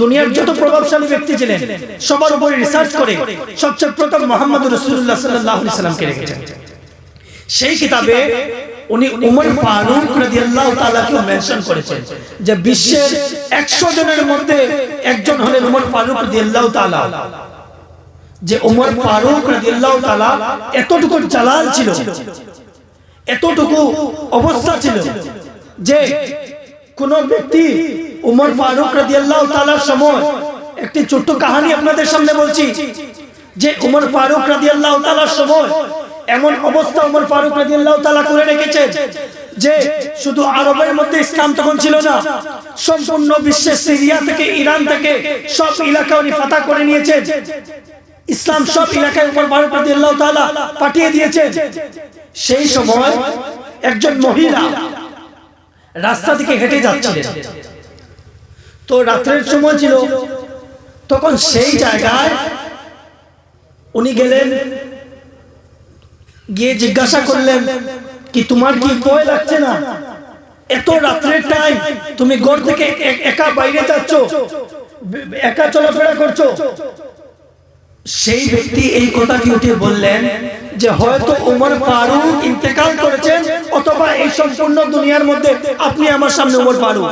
দুনিয়ার যত প্রভাবশালী ব্যক্তি ছিলেন সবার উপরে রিসার্চ করে সবচেয়ে প্রথম মুহাম্মদুর রাসূলুল্লাহ সাল্লাল্লাহু আলাইহি সাল্লামকে রেখেছেন। সেই কিতাবে উনি উমর ফারুক রাদিয়াল্লাহু তাআলাকে মেনশন করেছেন যে বিশ্বের 100 জনের মধ্যে একজন হলেন উমর ফারুক রাদিয়াল্লাহু তাআলা। যে উমর ফারুক রাদিয়াল্লাহু তাআলা এতটুকু জালাল ছিল, এতটুকু অবস্থা ছিল যে কোন ব্যক্তি উমর ফারুক রাদিয়াল্লাহু তাআলার সময়, একটি ছোট্ট কাহিনী আপনাদের সামনে বলছি যে উমর ফারুক রাদিয়াল্লাহু তাআলার সময় এমন অবস্থা উমর ফারুক রাদিয়াল্লাহু তাআলা করে রেখেছেন যে শুধু আরবের মধ্যে ইসলাম তখন ছিল না, সম্পূর্ণ বিশ্বের সিরিয়া থেকে ইরান থেকে সব এলাকা উনি ফাতহ করে নিয়েছেন। ইসলাম সব এলাকায় উমর ফারুক রাদিয়াল্লাহু তাআলা পাঠিয়ে দিয়েছেন। সেই সময় একজন মহিলা রাস্তা থেকে হেঁটে যাচ্ছিলেন, তো রাতের সময় ছিল, তখন সেই জায়গায় উনি গেলেন, গিয়ে জিজ্ঞাসা করলেন কি তোমার কি ভয় লাগছে না? এত রাত্রের টাইম, তুমি ঘর থেকে একা বাইরে যাচ্ছ, একা চলাফেরা করছো। সেই ব্যক্তি এই কথাটি উঠে বললেন যে হয়তো উমর ফারুক ইন্তেকাল করেছেন, অথবা এই সম্পূর্ণ দুনিয়ার মধ্যে আপনি আমার সামনে উমর ফারুক।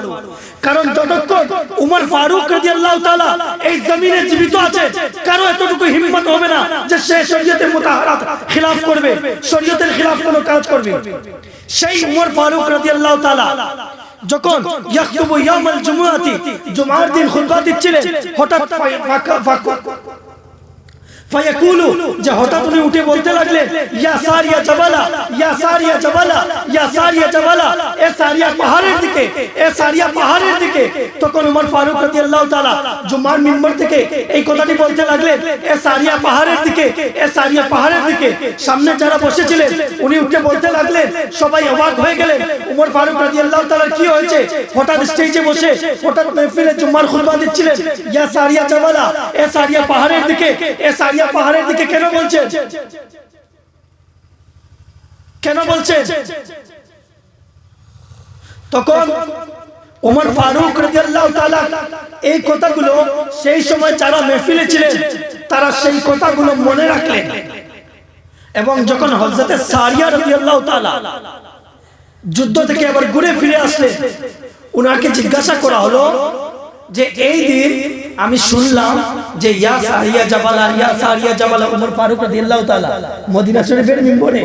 কারণ যতক্ষণ উমর ফারুক রাদিয়াল্লাহু তাআলা এই জমিনে জীবিত আছে, কারো এতটুকু হিম্মত হবে না যে সে শরীয়তের মুতাহারাত খিলাফ করবে, শরীয়তের খিলাফ কোনো কাজ করবে। সেই উমর ফারুক রাদিয়াল্লাহু তাআলা যখন ইয়াখতুবু ইয়াউমাল জুমআতি, জুমার দিন খুতবা দিচ্ছিলেন, হঠাৎ ফায়াকুলু, যে হঠাৎ উনি উঠে বলতে লাগলেন ইয়া সারিয়া জাবালা, ইয়া সারিয়া জাবালা, ইয়া সারিয়া জাবালা, এ সারিয়া পাহাড়ের দিকে, এ সারিয়া পাহাড়ের দিকে। তখন উমর ফারুক রাদিয়াল্লাহু তাআলা জুমার মিম্বর থেকে এই কথাটি বলতে লাগলেন, এ সারিয়া পাহাড়ের দিকে, এ সারিয়া পাহাড়ের দিকে। সামনে যারা বসেছিলেন উনি উঠে বলতে লাগলেন, সবাই অবাক হয়ে গেলেন, উমর ফারুক রাদিয়াল্লাহু তাআলার কি হয়েছে? হঠাৎ স্টেজে বসে, হঠাৎ মাহফিলে জুমার খুতবা দিচ্ছিলেন, ইয়া সারিয়া জাবালা, এ সারিয়া পাহাড়ের দিকে, এ সারিয়া পাহাড়ের দিকে কেন বলছেন? কেন বলছেন? তখন উমর ফারুক রাদিয়াল্লাহু তাআলা এই কথাগুলো সেই সময় যারা মাহফিলে ছিলেন তারা সেই কথাগুলো মনে রাখলেন, এবং যখন হযরতে সারিয়া রাদিয়াল্লাহু তাআলা যুদ্ধ থেকে আবার ঘুরে ফিরে আসলেন, উনাকে জিজ্ঞাসা করা হলো যে এই দিন আমি শুনলাম যে ইয়া সারিয়া জাবালা, ইয়া সারিয়া জাবালা, উমর ফারুক রাদিয়াল্লাহু তাআলা মদিনা শরীফের মিম্বরে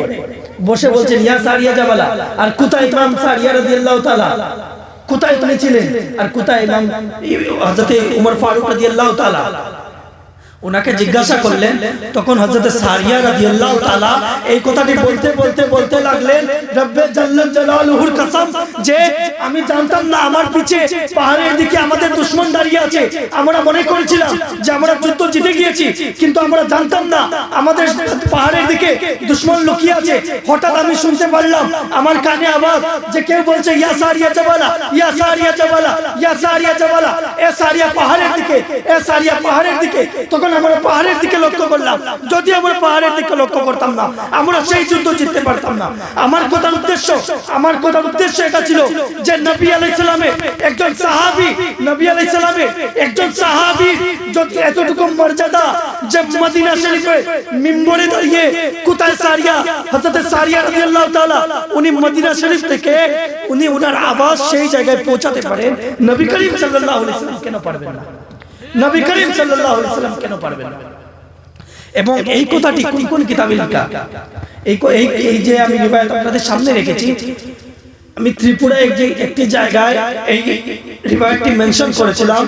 বসে বলছেন ইয়া সারিয়া জাবালা। আর কোথায় ইমাম সারিয়া রাদিয়াল্লাহু তাআলা, কোথায় উনি ছিলেন? আর কোথায় ইমাম হযরতে উমর ফারুক রাদিয়াল্লাহু তাআলা? উনাকে জিজ্ঞাসা করলেন, তখন হযরতে সারিয়া রাদিয়াল্লাহু তাআলা এই কথাটি বলতে বলতে বলতে লাগলেন, রব্বে জাল্লাল জালালুহুর কসম, যে আমি জানতাম না আমার পিছে পাহাড়ের দিকে আমাদের দুশমন দাঁড়িয়ে আছে। আমরা মনে করেছিলাম যে আমরা যুদ্ধ জিতে গিয়েছি, কিন্তু আমরা জানতাম না আমাদের পাহাড়ের দিকে দুশমন লুকিয়ে আছে। হঠাৎ আমি শুনতে পারলাম আমার কানে আওয়াজ যে কেউ বলছে ইয়া সারিয়া জাবালা, ইয়া সারিয়া জাবালা, ইয়া সারিয়া জাবালা, এ সারিয়া পাহাড়ের দিকে, এ সারিয়া পাহাড়ের দিকে। তখন আমরা পাহাড়ের দিকে লক্ষ্য করলাম, যদি আমরা পাহাড়ের দিকে লক্ষ্য করতাম না আমরা সেই যুদ্ধ জিততে পারতাম না। আমার কথার উদ্দেশ্য এটা ছিল যে নবী আলাইহিস সালামের একজন সাহাবী, নবী আলাইহিস সালামের একজন সাহাবী এতটুকু মর্যাদা যে মদিনা শরীফে মিম্বরে দাঁড়িয়ে, কোথায় সারিয়া, হযরত সারিয়া রাদিয়াল্লাহু তাআলা উনি মদিনা শরীফ থেকে উনি ওনার আওয়াজ সেই জায়গায় পৌঁছাতে পারেন, নবী করিম সাল্লাল্লাহু আলাইহি ওয়াসাল্লাম কেন পারবেন না? নবী করিম সাল্লাল্লাহু আলাইহি ওয়াসাল্লাম কেন পারবেন না? এবং এই কথাটি কোন কোন কিতাবে লেখা? এই যে আমি রিওয়ায়াত আপনাদের সামনে রেখেছি, আমি ত্রিপুরায় একটি জায়গায় এই রিওয়ায়াতটি মেনশন করেছিলাম,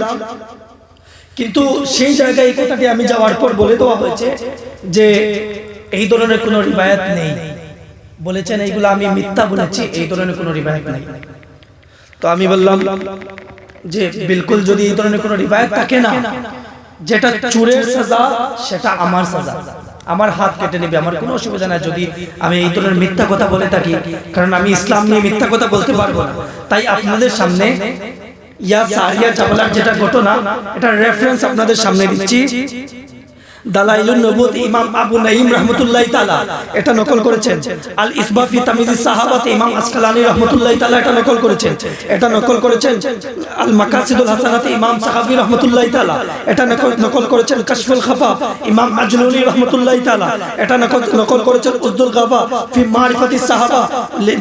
কিন্তু সেই জায়গায় এই কথাটি আমি যাওয়ার পর বলে দেওয়া হয়েছে যে এই ধরনের কোনো রিওয়ায়াত নেই। বলেছেন এইগুলো আমি মিথ্যা বলেছি, এই ধরনের কোনো রিওয়ায়াত নেই। তো আমি বললাম যে বিলকুল যদি এই ধরনের কোনো রিওয়ায়াত থাকে না, যেটা চোরের সাজা সেটা আমার সাজা, আমার হাত কেটে নেবে, আমার কোনো অসুবিধা নাই যদি আমি এই ধরনের মিথ্যা কথা বলে থাকি, কারণ আমি ইসলাম নিয়ে মিথ্যা কথা বলতে পারবো না। তাই আপনাদের সামনে ইয়া সারিয়া জাবালার যেটা ঘটনা, এটা রেফারেন্স আপনাদের সামনে দিচ্ছি। দালাইলুন নবুত ইমাম আবু নাঈম রাহমাতুল্লাহি তাআলা এটা নকল করেছেন। আল ইসবা ফি তামিজিস সাহাবাত ইমাম আসকালানি রাহমাতুল্লাহি তাআলা এটা নকল করেছেন। এটা নকল করেছেন আল মাকাসিদুল হাসানাত ইমাম সাহাবী রাহমাতুল্লাহি তাআলা এটা নকল করেছেন। কাশফুল খাফা ইমাম আজলুনি রাহমাতুল্লাহি তাআলা এটা নকল করেছেন। উসদুল গাফা ফি মারিফাতিস সাহাবা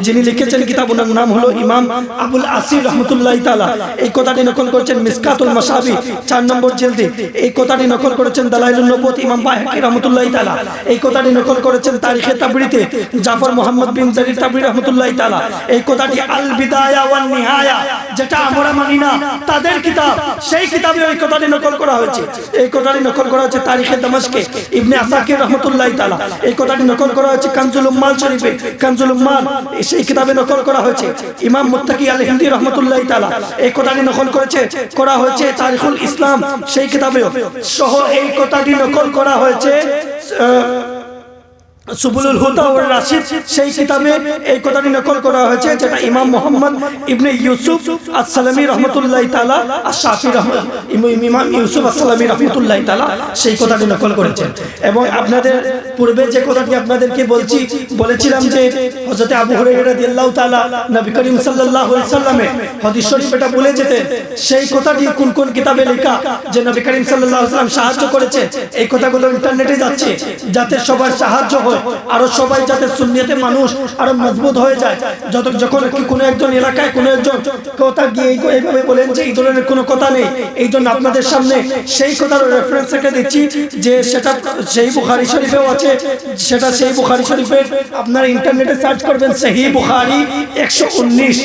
যিনি লিখেছেন কিতাবের নাম হলো ইমাম আবুল আসির রাহমাতুল্লাহি তাআলা এই কথাটি নকল করেছেন মিসকাতুল মাসাবি 4 নম্বর জিলদে। এই কথাটি নকল করেছেন দালাইলুন নবুত ইমাম বাইহাকি রাহমাতুল্লাহি তাআলা এই কথাটি নকল করেছেন তারিখে তাবরিতে জাফর মুহাম্মদ বিন জারির তাবরি রাহমাতুল্লাহি তাআলা এই কথাটি আল বিদায়া ওয়ান নিহায়া যেটা আমরা মানি না তাদের কিতাব সেই কিতাবে এই কথাটি নকল করা হয়েছে। এই কথাটি নকল করা হয়েছে তারিখে দামাশকে ইবনে আসাকির রাহমাতুল্লাহি তাআলা এই কথাটি নকল করা হয়েছে কানজুল উম্মাল শরীফে কানজুল উম্মাল সেই কিতাবে নকল করা হয়েছে। ইমাম মুত্তাকি আল হিন্দি রাহমাতুল্লাহি তাআলা এই কথাটি নকল করা হয়েছে তারিখুল ইসলাম সেই কিতাবেও সহ এই কথাটি নকল করা হয়েছে সুবুলুল হুদা ওয়ার রাশিদ সেই কিতাবে এই কথাটি নকল করা হয়েছে যেটা ইমাম মুহাম্মদ ইবনে ইউসুফ আস-সালামি রাহমাতুল্লাহি তাআলা আশ-শাফি ইমাম ইউসুফ আস-সালামি রাহমাতুল্লাহি তাআলা সেই কথাটি নকল করেছেন। এবং আপনাদের পূর্বে যে কথাটি আপনাদেরকে বলেছিলাম যে হযরত আবু হুরায়রা রাদিয়াল্লাহু তাআলা নবী করিম সাল্লাল্লাহু আলাইহি সাল্লামের হাদিস শরীফ এটা বলে যেতেন সেই কথাটি কোন কোন কিতাবে লেখা যে নবী করিম সাল্লাল্লাহু আলাইহি সাল্লাম সাহায্য করেছেন এই কথাগুলো ইন্টারনেটে যাচ্ছে যাতে সবার সাহায্য হয় আরো সবাই যাতে সুন্নিয়তে মানুষ আরো মজবুত হয়ে যায়। যখন কোনো একজন এলাকায় কোনো একজন কথা গিয়ে এইভাবে বলেন যে এই ধরনের কোনো কথা নেই এই জন্য আপনাদের সামনে সেই কথার রেফারেন্স রেখে দিচ্ছি যে সেটা সেই বুখারী শরীফেও আছে সেটা সেই বুখারী শরীফের আপনারা ইন্টারনেটে সার্চ করবেন সহিহ বুখারী 119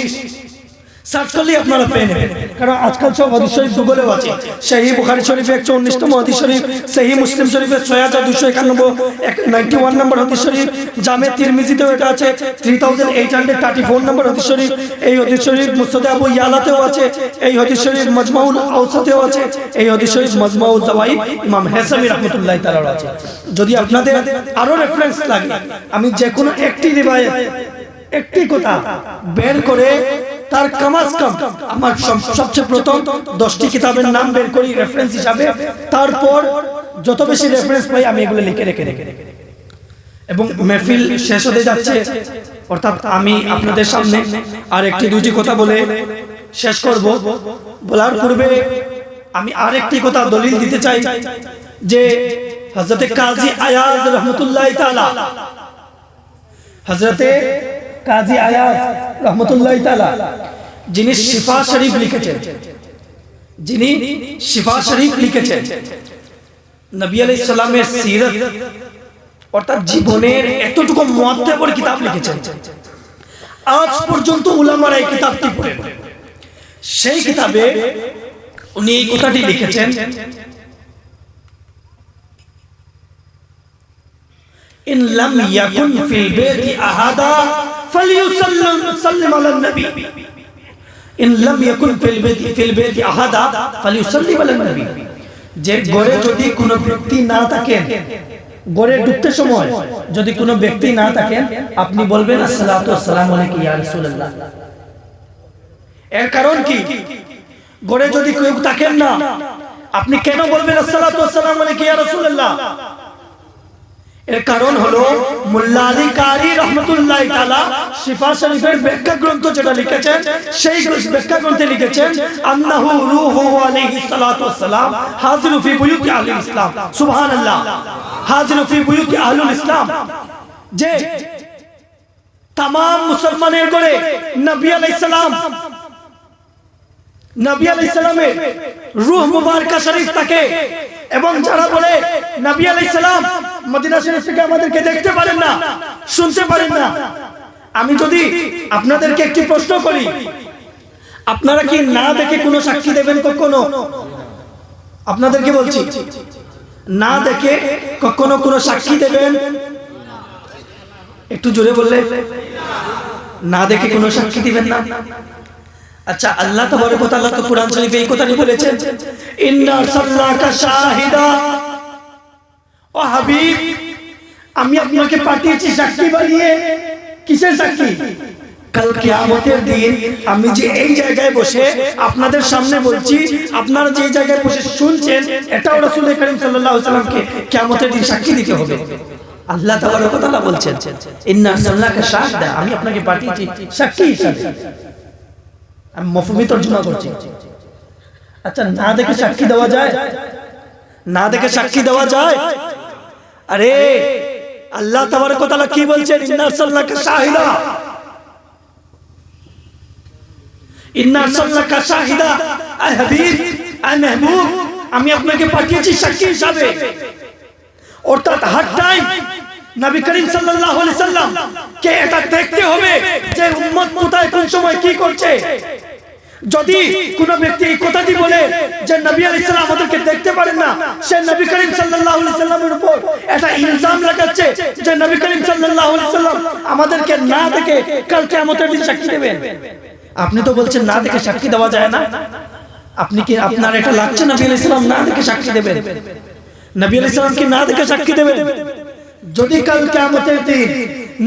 সার্চ করলে আপনারা পেয়ে নেবেন কারণ আজকাল সব হাদিস শরীফ গুগলেও আছে। সহিহ বুখারী শরীফে 119তম হাদিস শরীফ সহিহ মুসলিম শরীফে 6291 নম্বর হাদিস শরীফ জামে তিরমিজিতেও এটা আছে 3834 নম্বর হাদিস শরীফ এই হাদিস শরীফ মুসনাদ আবু ইয়ালাতেও আছে এই হাদিস শরীফ মাজমাউল আওসাতেও আছে এই হাদিস শরীফ মাজমাউল জাওয়াইদ ইমাম হাসামি রাহমাতুল্লাহি তাআলা আছে। যদি আপনাদের আরো রেফারেন্স লাগে আমি যে কোনো একটি রিওয়ায়াত একটি কথা বের করে তার কমাস কম আমার সবচেয়ে প্রথম 10টি কিতাবের নাম বের করি রেফারেন্স হিসাবে তারপর যত বেশি রেফারেন্স পাই আমি এগুলো লিখে রেখে এবং মেহফিল শেষ হতে যাচ্ছে অর্থাৎ আমি আপনাদের সামনে আর একটি দুটি কথা বলে শেষ করব। বলার পূর্বে আমি আরেকটি কথা দলিল দিতে চাই যে হযরতে কাজী আয়াজ রাহমাতুল্লাহি তাআলা হযরতে কাজী আয়াজ রাহমাতুল্লাহি তাআলা যিনি শিফা শরীফ লিখেছেন নবী আলাইহিস সালামের সিরাত অর্থাৎ জীবনের এতটুকু মুআত্তাবর কিতাব লিখেছেন। আজ পর্যন্ত উলামারা এই কিতাবটি পড়ে সেই কিতাবে উনি এই কথাটি লিখেছেন ইন লাম ইয়াকুন ফিল বাইতি আহাদা ফালিয়ুসাল্লিম আলান নবী ইন লাম ইয়াকুন ফিল বাইতি আহাদা ফালিয়ুসাল্লিম আলান নবী যে ঘরে যদি কোনো ব্যক্তি না থাকেন ঘরে ঢুকতে সময় যদি কোনো ব্যক্তি না থাকেন আপনি বলবেন আসসালাতু ওয়াসসালামু আলাইকা ইয়া রাসূলুল্লাহ। এর কারণ কি ঘরে যদি কেউ থাকেন না আপনি কেন বলবেন আসসালাতু ওয়াসসালামু আলাইকা ইয়া রাসূলুল্লাহ? এর কারণ হলো মোল্লা আলী কারি রাহমাতুল্লাহি তাআলা শিফা শরীফের ব্যাখ্যা গ্রন্থ যেটা লিখেছেন সেই ব্যাখ্যা গ্রন্থে লিখেছেন আন্নাহু রূহু আলাইহিস সালাতু ওয়াসসালাম হাজিরু ফি বুয়ুতি আহলিল ইসলাম সুবহানাল্লাহ হাজিরু ফি বুয়ুতি আহলিল ইসলাম যে तमाम মুসলমানের ঘরে নবী আলাইহিস সালামের রূহ মুবারকা শরীফ থাকে এবং যারা বলে নবী আলাইহিস সালাম মদিনা শরীফ থেকে আমাদেরকে দেখতে পারেন না শুনতে পারেন না আমি যদি আপনাদেরকে একটি প্রশ্ন করি আপনারা কি না দেখে কোনো সাক্ষী দেবেন কখনো? আপনাদেরকে বলছি না দেখে কখনো কোনো সাক্ষী দেবেন? একটু জোরে বললে না দেখে কোনো সাক্ষী দিবেন না। আচ্ছা আল্লাহ তাবারক ওয়া তাআলা তো কুরআন শরীফে এই কথাই বলেছেন ইন্না আরসালনাকা শাহিদা ও হাবিব আমি আপনাকে পাঠিয়েছি সাক্ষী বানিয়ে। কিসের সাক্ষী? কাল কিয়ামতের দিন আমি যে এই জায়গায় বসে আপনাদের সামনে বলছি, আপনারা যে জায়গায় বসে শুনছেন, এটাও রাসূল করিম সাল্লাল্লাহু আলাইহি ওয়াসাল্লামকে কিয়ামতের দিন সাক্ষী দিতে হবে। আল্লাহ তাবারক ওয়া তাআলা বলছেন, ইন্না আরসালনাকা শাহিদা, আমি আপনাকে পাঠিয়েছি সাক্ষী হিসেবে। আমি মফহুমি তর্জমা করছি। আচ্ছা, না দেখে সাক্ষী দেওয়া যায়? না দেখে সাক্ষী দেওয়া যায়? আরে আল্লাহ তাবারক ওয়া তাআলা কি বলছেন? ইন্না আরসালনাকা শাহিদা, ইন্না আরসালনাকা শাহিদা, আয় হাবিব, আয় মাহবুব, আমি আপনাকে পাঠিয়েছি সাক্ষী হিসাবে। অর্থাৎ হার টাইম নবী করিম সাল্লাল্লাহু আলাইহি সাল্লাম কে এটা দেখতে হবে যে উম্মত কোথায় কোন সময় কি করছে। যদি কোন ব্যক্তি এই কথাটি বলে যে নবী আলাইহিস সালাম আমাদেরকে দেখতে পারেন না, সে নবী করিম সাল্লাল্লাহু আলাইহি সাল্লামের উপর এটা ইলজাম লাগাচ্ছে যে নবী করিম সাল্লাল্লাহু আলাইহি সাল্লাম আমাদেরকে না দেখে কাল কিয়ামতের দিন সাক্ষী দেবেন। আপনি তো বলছেন না দেখে সাক্ষী দেওয়া যায় না। আপনি কি, আপনার এটা লাগছে নবী আলাইহিস সালাম না দেখে সাক্ষী দেবেন? নবী আলাইহিস সালাম কি না দেখে সাক্ষী দেবেন? যদি কাল কিয়ামতের দিন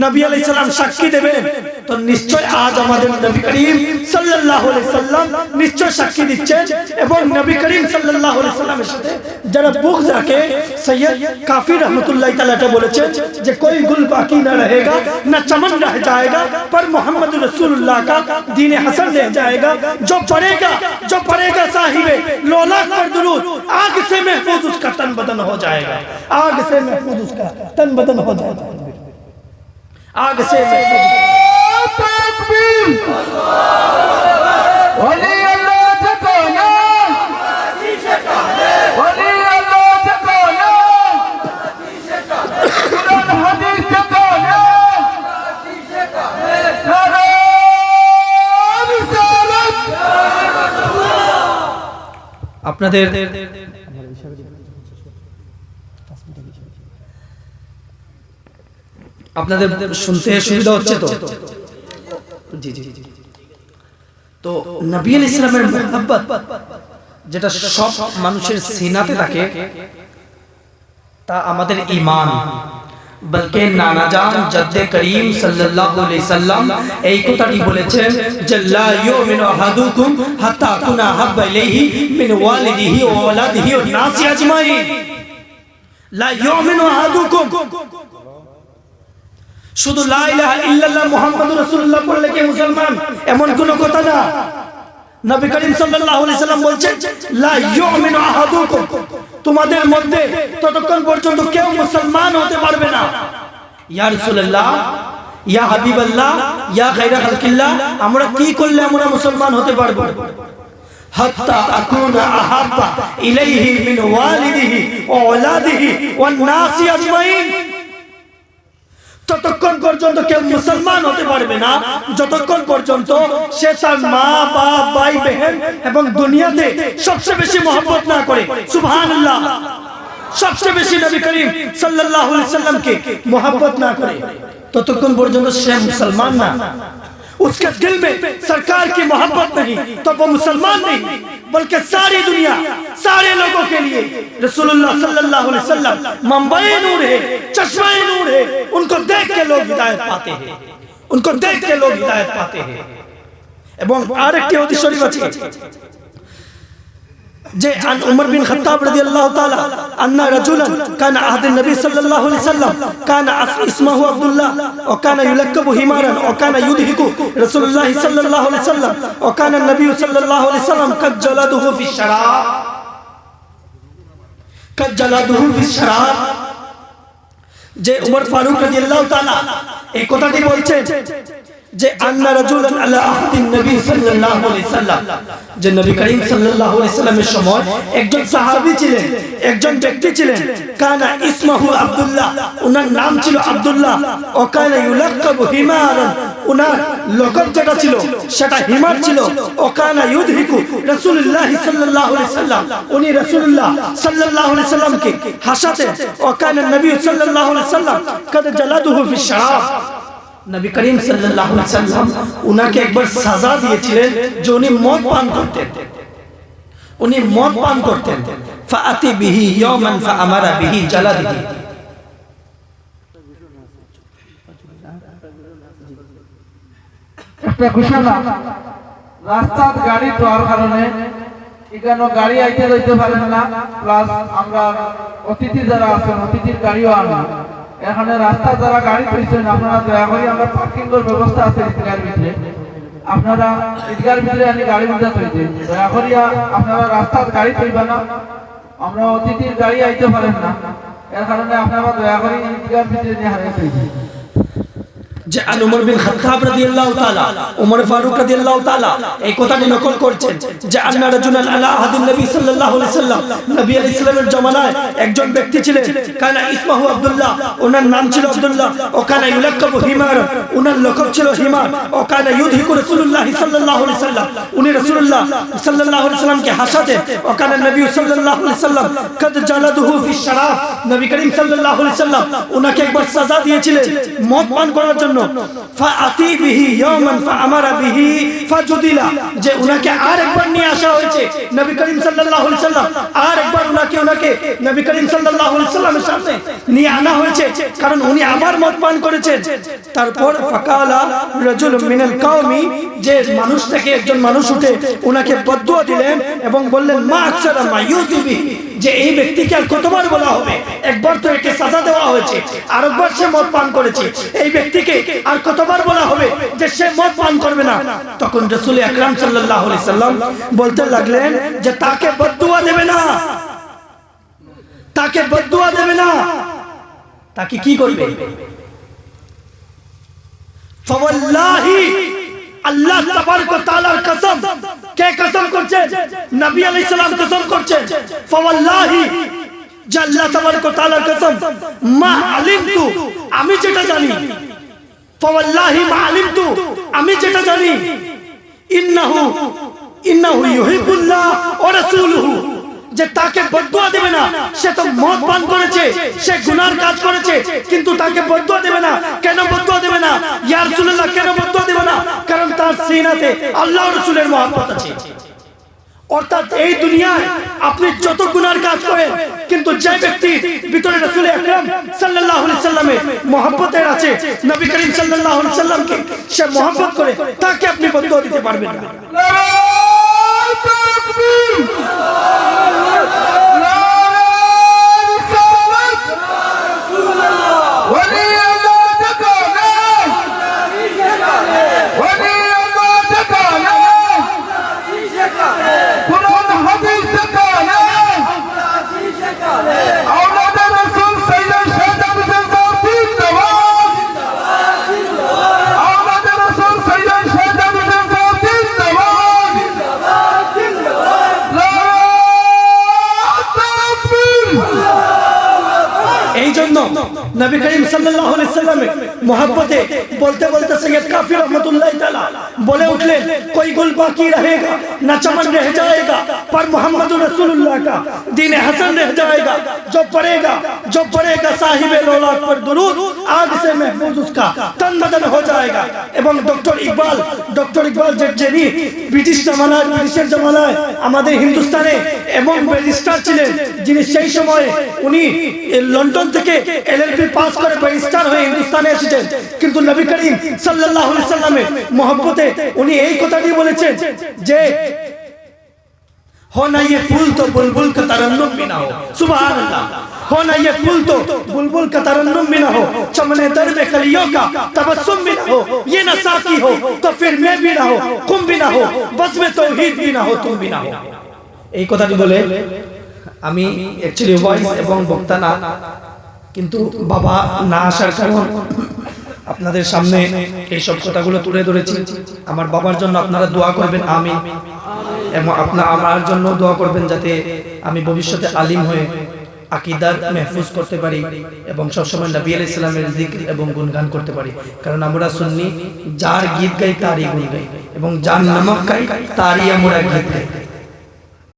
নবী আলাইহিস সালাম সাক্ষী দেবেন, তো নিশ্চয় আজ আমাদের নবী করিম সাল্লাল্লাহু আলাইহি সাল্লাম নিশ্চয় সাক্ষী দিচ্ছেন। এবং নবী করিম সাল্লাল্লাহু আলাইহি সাল্লামের সাথে যারা বুগজ রাখে, সৈয়দ কাফি रहमतुल्लाह তাআলা এটা বলেছেন যে कोई गुल बाकी ना रहेगा ना चमन रह जाएगा पर मोहम्मद रसूलुल्लाह का दीन हसन रह जाएगा। जो पढ़ेगा साहिबे लौलाक पर दुरूद, आग से महफूज उसका तन बदन हो जाएगा। आग से महफूज उसका तन बदन हो जाएगा। आग से तकबीर वली अल्लाह जगाना, वली अल्लाह जगाना, कुरान हदीस जगाना, नारे रिसालत। আপনাদের শুনতে সুবিধা হচ্ছে তো? জি জি। তো নবী আলাইহিস সালামের মুহাব্বত যেটা সব মানুষের সিনাতে থাকে, তা আমাদের ঈমান। বলকে নানা জান জদ্দে করিম সাল্লাল্লাহু আলাইহি সাল্লাম এই কথাটি বলেছেন যে লা ইউমিনু আহাদুকুম হাত্তা কুনা হাব্বা ইলাইহি মিন ওয়ালিদিহি ওয়া ওয়ালাদিহি ওয়ান নাসি আজমাইন। লা ইউমিনু আহাদুকুম, শুধু লা ইলাহা ইল্লাল্লাহ মুহাম্মাদুর রাসূলুল্লাহ বললে কি মুসলমান, এমন কোনো কথা না। নবী করিম সাল্লাল্লাহু আলাইহি সাল্লাম বলছেন লা ইউমিনু আহাদুকুম, তোমাদের মধ্যে ততক্ষণ পর্যন্ত কেউ মুসলমান হতে পারবে না। ইয়া রাসূলুল্লাহ, ইয়া হাবিবাল্লাহ, ইয়া খায়রা খালকিল্লাহ, আমরা কি করলে আমরা মুসলমান হতে পারবো? হাত্তা আকুনা আহাব্বা ইলাইহি মিন ওয়ালিদিহি ওয়া ওয়ালাদিহি ওয়ান নাসি আজমাইন। ততক্ষণ পর্যন্ত কেউ মুসলমান হতে পারবে না যতক্ষণ পর্যন্ত সে তার মা, বাপ, ভাই, বহন এবং দুনিয়াতে সবচেয়ে বেশি মহব্বত না করে। সুবহানাল্লাহ। সবচেয়ে বেশি নবী করিম সাল্লাল্লাহু আলাইহি সাল্লামকে মহব্বত না করে, ততক্ষণ পর্যন্ত সে মুসলমান না। उसके दिल में सरकार की मोहब्बत नहीं तो वो मुसलमान नहीं, बल्कि सारी दुनिया, सारे लोगों के लिए रसूलुल्लाह सल्लल्लाहु अलैहि वसल्लम मंबई नूर है, चश्मा नूर है। उनको देख के लोग हिदायत पाते हैं, उनको देख के लोग हिदायत पाते हैं। এবং আরেকটি হাদিস শরীফ আছে যে আন উমর বিন খাত্তাব রাদিয়াল্লাহু তাআলা আন্না রাজুলান কানা আহাদুন নবী সাল্লাল্লাহু আলাইহি সাল্লাম কানা ইসমুহু আব্দুল্লাহ ওয়া কানা ইউলাক্কাবু হিমারান ওয়া কানা ইউদহিকু রাসূলুল্লাহ সাল্লাল্লাহু আলাইহি সাল্লাম ওয়া কানা নবী সাল্লাল্লাহু আলাইহি সাল্লাম কাদ জালাদুহু ফি শারাব, কাদ জালাদুহু ফি শারাব। যে উমর ফারুক রাদিয়াল্লাহু তাআলা এই কথাটি বলছেন যে আন্না রাজুলান আলা আহদিন নবী সাল্লাল্লাহু আলাইহি সাল্লাম, যে নবী করিম সাল্লাল্লাহু আলাইহি সাল্লামের সময় একজন সাহাবী ছিলেন, একজন ব্যক্তি ছিলেন, কানা ইসমুহু আব্দুল্লাহ, ওনার নাম ছিল আব্দুল্লাহ, ও কানা ইউলাক্কাবু হিমারান, ওনার লকব যেটা ছিল সেটা হিমার ছিল, ও কানা ইউদহিকু রাসূলুল্লাহ সাল্লাল্লাহু আলাইহি সাল্লাম, উনি রাসূলুল্লাহ সাল্লাল্লাহু আলাইহি সাল্লামকে হাসাতেন, ও কানা নবী সাল্লাল্লাহু আলাইহি সাল্লাম কাদ জালাদুহু ফি শারাব। নবী করিম সাল্লাল্লাহু আলাইহি সাল্লাম উনাকে একবার সাজা দিয়েছিলেন যে উনি মদ পান করতেন, উনি মদ পান করতেন। ফাআতি বিহি ইয়াওমান ফাআমারা বিহি জালাদিহি। একটা ঘোষণা, রাস্তার গাড়ি দেওয়ার কারণে এখানে গাড়ি আইতে যাইতে পারেন না, প্লাস আমরা অতিথি যারা আছেন অতিথির গাড়িও আনা, এখানে রাস্তা যারা গাড়ি পেয়েছেন আপনারা দয়া করে, আমরা পার্কিং এর ব্যবস্থা আছে ঈদগার ভিতরে, আপনারা ঈদগার ভিতরে আনি গাড়ি মধ্যে তৈরি, দয়া করিয়া আপনারা রাস্তার গাড়ি তৈবা না, আমরা অতিথির গাড়ি আইতে পারেন না, এর কারণে আপনারা দয়া করে ঈদগার ভিতরে নিয়ে হারিয়ে তৈরি। যে উমর বিন খাত্তাব রাদিয়াল্লাহু তাআলা, উমর ফারুক রাদিয়াল্লাহু তাআলা এই কথাটি নকল করছেন যে আন্না রাজুলান আলা আহাদিন নবী সাল্লাল্লাহু আলাইহি সাল্লাম, নবী আলাইহিস সালামের জামানায় একজন ব্যক্তি ছিলেন, কানা ইসমহু আব্দুল্লাহ, ওনার নাম ছিল আব্দুল্লাহ, ও কানা ইউলাকাবু হিমার, ওনার লকব ছিল হিমার, ও কানা ইউদহিকু রাসূলুল্লাহ সাল্লাল্লাহু আলাইহি সাল্লাম, উনি রাসূলুল্লাহ সাল্লাল্লাহু আলাইহি সাল্লামকে হাসাতেন, ও কানা নবী সাল্লাল্লাহু আলাইহি সাল্লাম কদ জালাদুহু ফি শারাব, নবী করিম সাল্লাল্লাহু আলাইহি সাল্লাম ওনাকে একবার সাজা দিয়েছিলেন মদ পান করার জন্য, ফাআতি বিহি ইয়াওমান ফাআমারা বিহি ফাজুদিলা, যে উনাকে আরেকবার নিয়ে আসা হয়েছে নবী করিম সাল্লাল্লাহু আলাইহি সাল্লাম, আরেকবার উনাকে নবী করিম সাল্লাল্লাহু আলাইহি সাল্লামের সামনে নিয়ে আনা হয়েছে, কারণ উনি আবার মদ পান করেছেন। তারপর ফাকালা রাজুলুম মিনাল কওমি, যে মানুষ থেকে একজন মানুষ উঠে উনাকে বদদুয়া দিলেন এবং বললেন মা আকসারা মা ইউতিবি, যে এই ব্যক্তিকে আর কতবার বলা হবে, একবার তো একে সাজা দেওয়া হয়েছে, আরেকবার সে মদ পান করেছে, এই ব্যক্তিকে আর কতবার বলা হবে যে সে মদ পান করবে না। তখন রাসূল আকরাম সাল্লাল্লাহু আলাইহি সাল্লাম বলতে লাগলেন যে তাকে বদদুয়া দেবে না, তাকে বদদুয়া দেবে না, তাকে কি করবে? ফাওয়াল্লাহি, আল্লাহ তাবারক ওয়া তাআলার কসম, কে কসম করছে? নবী আলাইহিস সালাম কসম করছেন, ফাওয়াল্লাহি, যে আল্লাহ তাবারক ওয়া তাআলার কসম, মা আলিমতু, আমি যেটা জানি, ফাওয়াল্লাহি মা আলিমতু, আমি যেটা জানি, ইন্নাহু ইউহিব্বুল্লাহ ওয়া রাসূলুহু, যে তাকে বদদুয়া দেবে না, সে তো মদ পান করেছে, সে গুনার কাজ করেছে, কিন্তু তাকে বদদুয়া দেবে না। কেন বদদুয়া দেবে না? ইয়া রাসূলুল্লাহ, কেন বদদুয়া দেবে না? কারণ তার সিনাতে আল্লাহ ও রাসূলের মহব্বত আছে। অর্থাৎ এই দুনিয়ায় আপনি যত গুনার কাজ করেন, কিন্তু যে ব্যক্তি ভিতরে রাসূল আকরাম সাল্লাল্লাহু আলাইহি সাল্লামের মহব্বতের আছে, নবী করিম সাল্লাল্লাহু আলাইহি সাল্লামকে সে মহব্বত করে, তাকে আপনি বদদুয়া দিতে পারবেন না। নারায়ে তাকবীর, নারায়ে রিসালাত, ওয়ালি আল্লাহ জাকানা, ওয়ালি আল্লাহ জাকানা, কুরআন হাদিস জাকানা, আওলাদ রাসূল সাইয়্যিদ শাহাদাত হোসেন সাহেব জিন্দাবাদ, আওলাদ রাসূল সাইয়্যিদ শাহাদাত হোসেন সাহেব জিন্দাবাদ, এই জন্য নবী করিম সাল্লাল্লাহু আলাইহি সাল্লামের मोहब्बते बोलते बोलते सैयद काफी रहमतुल्लाह ताला बोले उठले कोई गुल बाकी रहेगा न चमन रह जाएगा पर मोहम्मद रसूलुल्लाह का दीन हसन रह जाएगा। जो पढ़ेगा साहिब लौलाद पर दुरूद आग से महफूज उसका तन बदन हो जाएगा। এবং ডক্টর ইকবাল যিনি ব্রিটিশের জামানায় আমাদের হিন্দুস্তানে এবং ব্যারিস্টার ছিলেন, যিনি সেই সময় উনি লন্ডন থেকে এলএলবি পাস করে ব্যারিস্টার হয়ে হিন্দুস্তানে এসেছেন, কিন্তু নবী করিম সাল্লাল্লাহু আলাইহি সাল্লামের মহব্বতে উনি এই কথাটি বলেছেন যে हो ना ये फूल तो बुलबुल का तरन्नुम भी ना हो, सुभान अल्लाह। हो ना ये फूल तो बुलबुल का तरन्नुम भी ना हो, चमने दर में कलियों का तबस्सुम भी ना हो, ये ना साकी हो तो फिर मैं भी ना हो, तुम भी ना हो, बस में तौहीद भी ना हो, तुम भी ना हो। এই কথাটি বলে আমি অ্যাকচুয়ালি ভয়েস এবং বক্তা না, কিন্তু বাবা না আসার কারণ আপনাদের সামনে এই সব কথাগুলো তুলে ধরেছি। আমার বাবার জন্য আপনারা দোয়া করবেন, আমিন। এবং আমার জন্য দোয়া করবেন যাতে আমি ভবিষ্যতে আলিম হয়ে আকীদার মাহফুজ করতে পারি এবং সবসময় নবী আলাইহিস সালামের জিকির এবং গুণগান করতে পারি। কারণ আমরা সুন্নি, যার গীত গাই তারই গুণ গাই এবং যার নামক গাই তারই আমরা গীত গাই।